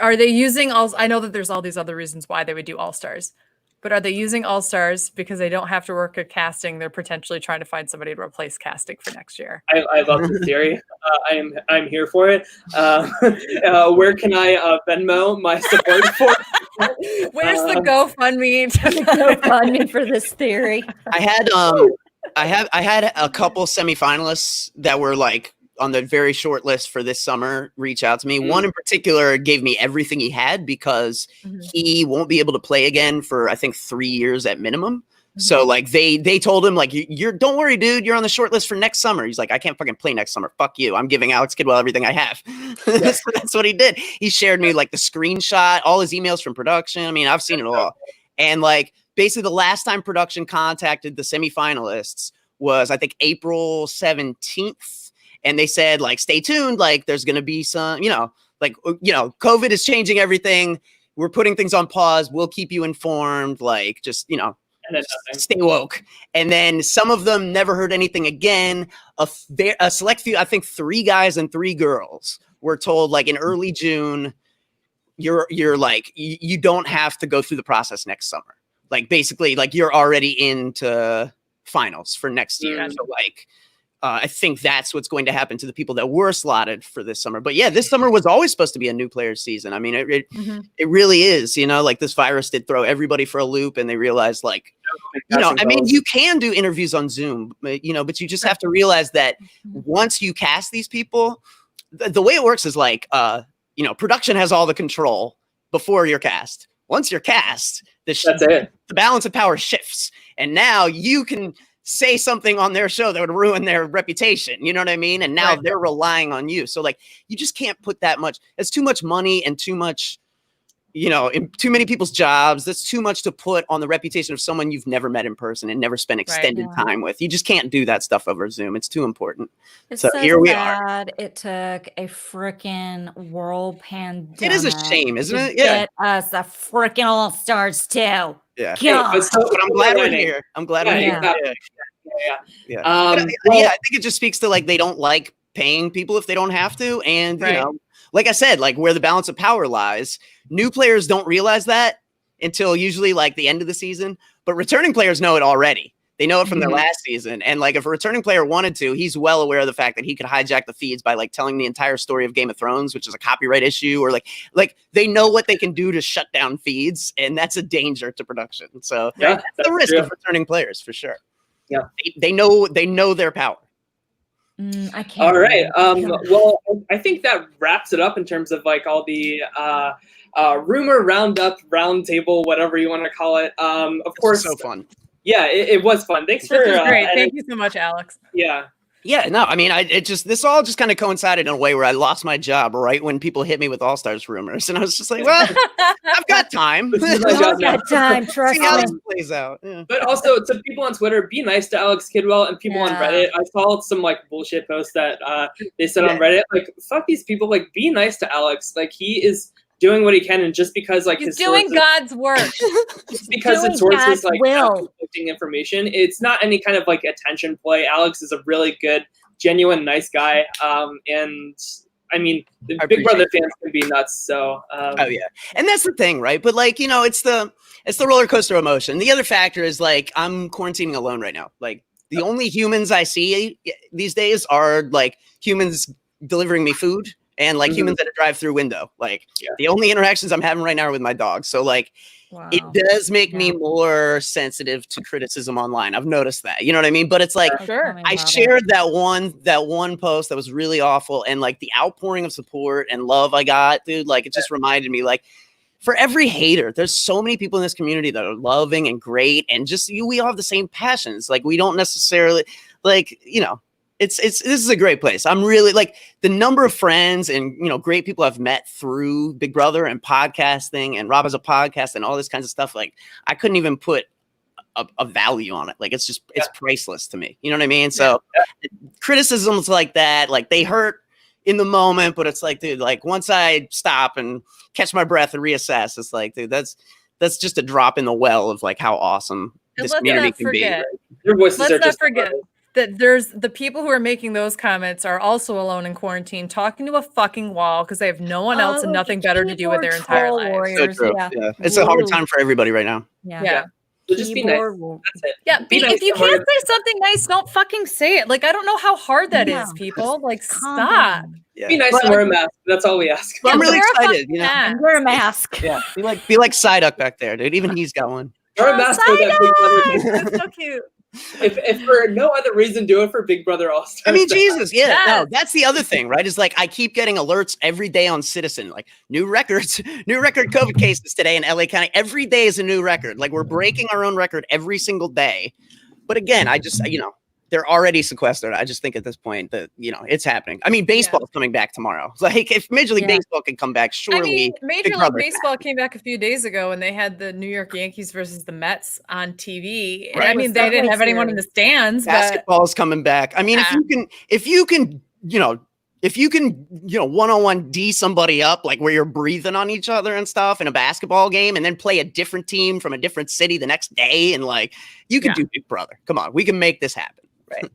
Are they using all? I know that there's all these other reasons why they would do All Stars, but are they using All Stars because they don't have to work at casting? They're potentially trying to find somebody to replace casting for next year. I love this theory. I'm here for it. Where can I Venmo my support for? Where's the GoFundMe? GoFundMe for this theory. I had a couple semifinalists that were like on the very short list for this summer reach out to me. One in particular gave me everything he had because he won't be able to play again for I think 3 years at minimum. So like they told him like you're don't worry, dude, you're on the short list for next summer. He's like, I can't fucking play next summer. Fuck you. I'm giving Alex Kidwell everything I have. That's what he did. He shared me like the screenshot, all his emails from production. I mean, I've seen it all. And like basically the last time production contacted the semifinalists was I think April 17th. And they said, like, stay tuned. Like, there's going to be some, COVID is changing everything. We're putting things on pause. We'll keep you informed. Like, just, stay woke. And then some of them never heard anything again. A select few, I think 3 guys and 3 girls were told, like, in early June, you're like, you don't have to go through the process next summer. Like, basically, like, you're already into finals for next year. So, like, I think that's what's going to happen to the people that were slotted for this summer. But yeah, this summer was always supposed to be a new players season. I mean, it really is, like this virus did throw everybody for a loop and they realized like you know, I mean, you can do interviews on Zoom, you know, but you just have to realize that once you cast these people, the way it works is like, you know, production has all the control before you're cast. Once you're cast, the balance of power shifts, and now you can say something on their show that would ruin their reputation. You know what I mean? And now they're relying on you. So like, you just can't put that much. It's too much money and too much, you know, in too many people's jobs. That's too much to put on the reputation of someone you've never met in person and never spent extended time with. You just can't do that stuff over Zoom. It's too important. It's so here we are. It took a freaking world pandemic. It is a shame, isn't it? Get us a freaking All-Stars too. Yeah. God. But I'm glad we're here. I'm glad we're here. Yeah. I think it just speaks to like they don't like paying people if they don't have to, and you know, like I said, like where the balance of power lies. New players don't realize that until usually like the end of the season, but returning players know it already. They know it from their last season. And like if a returning player wanted to, he's well aware of the fact that he could hijack the feeds by like telling the entire story of Game of Thrones, which is a copyright issue, or like they know what they can do to shut down feeds, and that's a danger to production. So that's the risk of returning players for sure. Yeah. They know their power. I can't. All right. Well, I think that wraps it up in terms of like all the rumor roundup, roundtable, whatever you want to call it. Of course, so fun. Yeah, it was fun. Thanks for great. Thank you so much, Alex. Yeah. Yeah, no, I mean, this all just kind of coincided in a way where I lost my job right when people hit me with All-Stars rumors, and I was just like, well, I've got time. I've got time. Trust See how me. this plays out. Yeah. But also, to people on Twitter, be nice to Alex Kidwell, and people on Reddit. I saw some like bullshit posts that they said on Reddit, like, fuck these people. Like, be nice to Alex. Like, he is doing what he can, and just because like he's doing God's work, just because his sources like conflicting information, it's not any kind of like attention play. Alex is a really good, genuine, nice guy, and I mean, the Big Brother fans can be nuts. So oh yeah, and that's the thing, right? But like, you know, it's the roller coaster emotion. The other factor is like I'm quarantining alone right now. Like the only humans I see these days are like humans delivering me food. And like humans at a drive-through window, like the only interactions I'm having right now are with my dog. So like, it does make me more sensitive to criticism online. I've noticed that, you know what I mean? But it's like, I shared that one post that was really awful, and like the outpouring of support and love I got, dude. Like it just reminded me, like, for every hater, there's so many people in this community that are loving and great, and just we all have the same passions. Like we don't necessarily like, you know. This is a great place. I'm really like the number of friends and, you know, great people I've met through Big Brother and podcasting and Rob as a podcast and all this kinds of stuff. Like I couldn't even put a value on it. Like it's priceless to me. You know what I mean? So criticisms like that, like they hurt in the moment, but it's like, dude, like once I stop and catch my breath and reassess, it's like, dude, that's just a drop in the well of like how awesome this community can be. Right? Your voices let's are not just forget. That there's the people who are making those comments are also alone in quarantine, talking to a fucking wall because they have no one else and nothing better to do with their entire lives. So true. Yeah. It's a hard time for everybody right now. Yeah. So just be nice. That's it. Yeah. If you can't say something nice, don't fucking say it. Like I don't know how hard that is, people. Like stop. Yeah. Be nice and wear a mask. That's all we ask. I'm really excited. You know, and wear a mask. Yeah. Be like Psyduck back there, dude. Even he's got one. Wear a mask for that Big Brother. That's so cute. If for no other reason, do it for Big Brother All-Stars. I mean, Jesus, no, that's the other thing, right? Is like I keep getting alerts every day on Citizen, like new record COVID cases today in LA County. Every day is a new record. Like we're breaking our own record every single day. But again, I just, you know, they're already sequestered. I just think at this point that, you know, it's happening. I mean, baseball's coming back tomorrow. Like if Major League Baseball can come back, surely. I mean, Major League Baseball came back a few days ago and they had the New York Yankees versus the Mets on TV. And I mean, they didn't have anyone in the stands. Basketball's coming back. I mean, if you can, one-on-one D somebody up, like where you're breathing on each other and stuff in a basketball game, and then play a different team from a different city the next day, and like you can do Big Brother. Come on, we can make this happen. Right.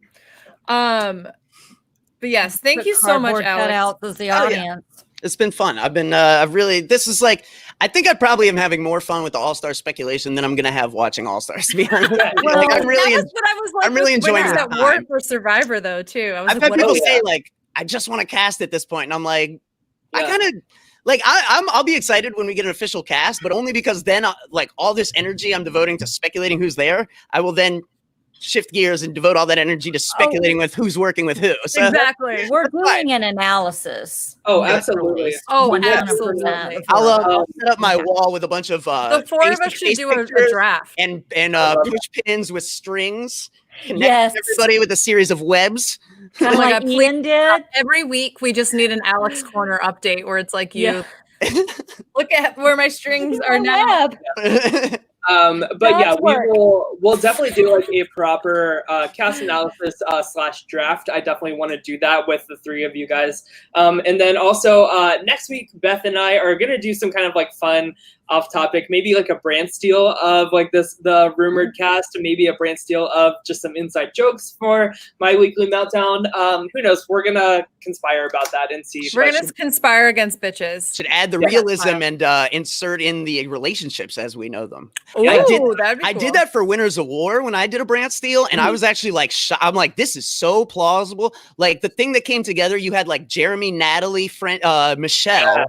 But yes, thank you so much, Alex. Out the audience. It's been fun. This is like, I think I probably am having more fun with the All-Star speculation than I'm going to have watching All-Stars, to be honest. Well, like, I'm really enjoying that work for Survivor, though, too. I've had people say, like, I just want to cast at this point. And I'm like, I kind of, Like I'll be excited when we get an official cast, but only because then like all this energy I'm devoting to speculating who's there, I will then shift gears and devote all that energy to speculating with who's working with who. So Exactly. We're doing an analysis. Oh, absolutely. Oh, 100%. absolutely. I'll set up my wall with a bunch of The four of us should do a draft and push pins with strings. Connect everybody with a series of webs. Kind of like Ian did. Every week, we just need an Alex Corner update where it's like look at where my strings are now. But yeah, we'll definitely do like a proper cast analysis / draft. I definitely want to do that with the three of you guys. And then also next week, Beth and I are gonna do some kind of like fun off topic, maybe like a brand steal of like the rumored cast, and maybe a brand steal of just some inside jokes for my weekly meltdown. Who knows? We're gonna conspire about that and see. We're gonna conspire against bitches. Should add the realism and insert in the relationships as we know them. Ooh, I cool. did that for Winners of War when I did a brand steal, and I was actually like, I'm like, this is so plausible. Like the thing that came together, you had like Jeremy, Natalie, Michelle.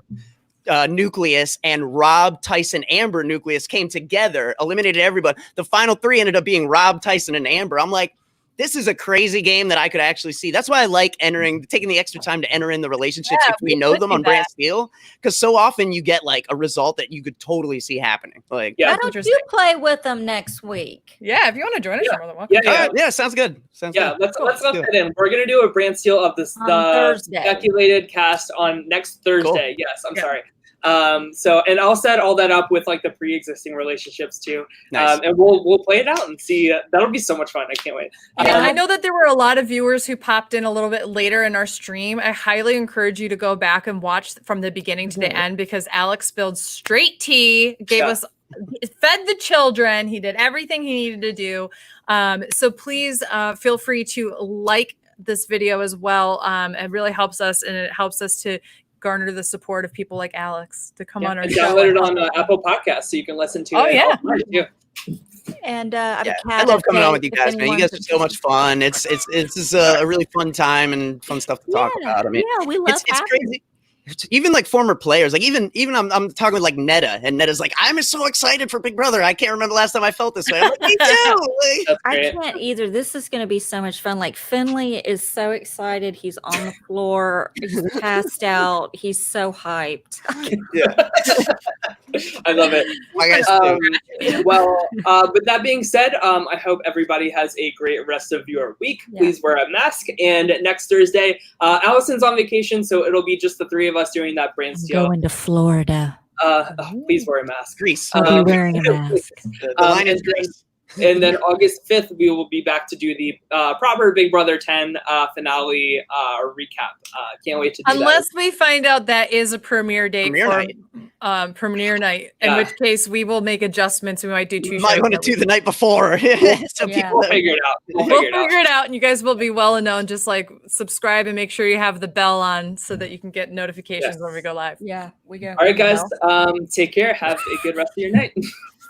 Nucleus and Rob, Tyson, Amber Nucleus came together, eliminated everybody. The final three ended up being Rob, Tyson, and Amber. I'm like, this is a crazy game that I could actually see. That's why I like taking the extra time to enter in the relationships if we know them on brand steal, because so often you get like a result that you could totally see happening. Like, why don't you play with them next week? Yeah, if you want to join us, you're more than welcome. Yeah, sounds good. Good. Let's lock that in. We're gonna do a brand steal of the speculated cast on next Thursday. Cool. Yes, I'm sorry. So, and I'll set all that up with like the pre-existing relationships too. Nice. And we'll play it out and see. That'll be so much fun. I can't wait. Yeah, I know that there were a lot of viewers who popped in a little bit later in our stream. I highly encourage you to go back and watch from the beginning to the end, because Alex spilled straight tea, fed the children. He did everything he needed to do. So please feel free to like this video as well. It really helps us, and it helps us to garner the support of people like Alex to come on our show. Download it on Apple Podcasts so you can listen to it. And I love coming on with you guys, man. You guys are so much fun. It's a really fun time and fun stuff to talk about. I mean, we love it's crazy. Even like former players, like even I'm talking with like Netta, and Netta's like, I'm so excited for Big Brother. I can't remember the last time I felt this way. I'm like, me too. Like, I can't either. This is going to be so much fun. Like Finley is so excited. He's on the floor. He's passed out. He's so hyped. I love it. Well, with that being said, I hope everybody has a great rest of your week. Please wear a mask. And next Thursday, Allison's on vacation, so it'll be just the three of us doing that brand steal. Going to Florida. Please wear a mask. Greece. I'll be wearing a mask. The line is Greece. And then August 5th, we will be back to do the proper Big Brother 10 finale recap. Can't wait to do that. Unless we find out that is a premiere date premiere night, in which case we will make adjustments. We might do two shows. Might want to do the night before. So people figure it out. We'll figure it out, and you guys will be well known. Just like subscribe and make sure you have the bell on so that you can get notifications when we go live. Yeah, we go. All right, guys. Take care. Have a good rest of your night.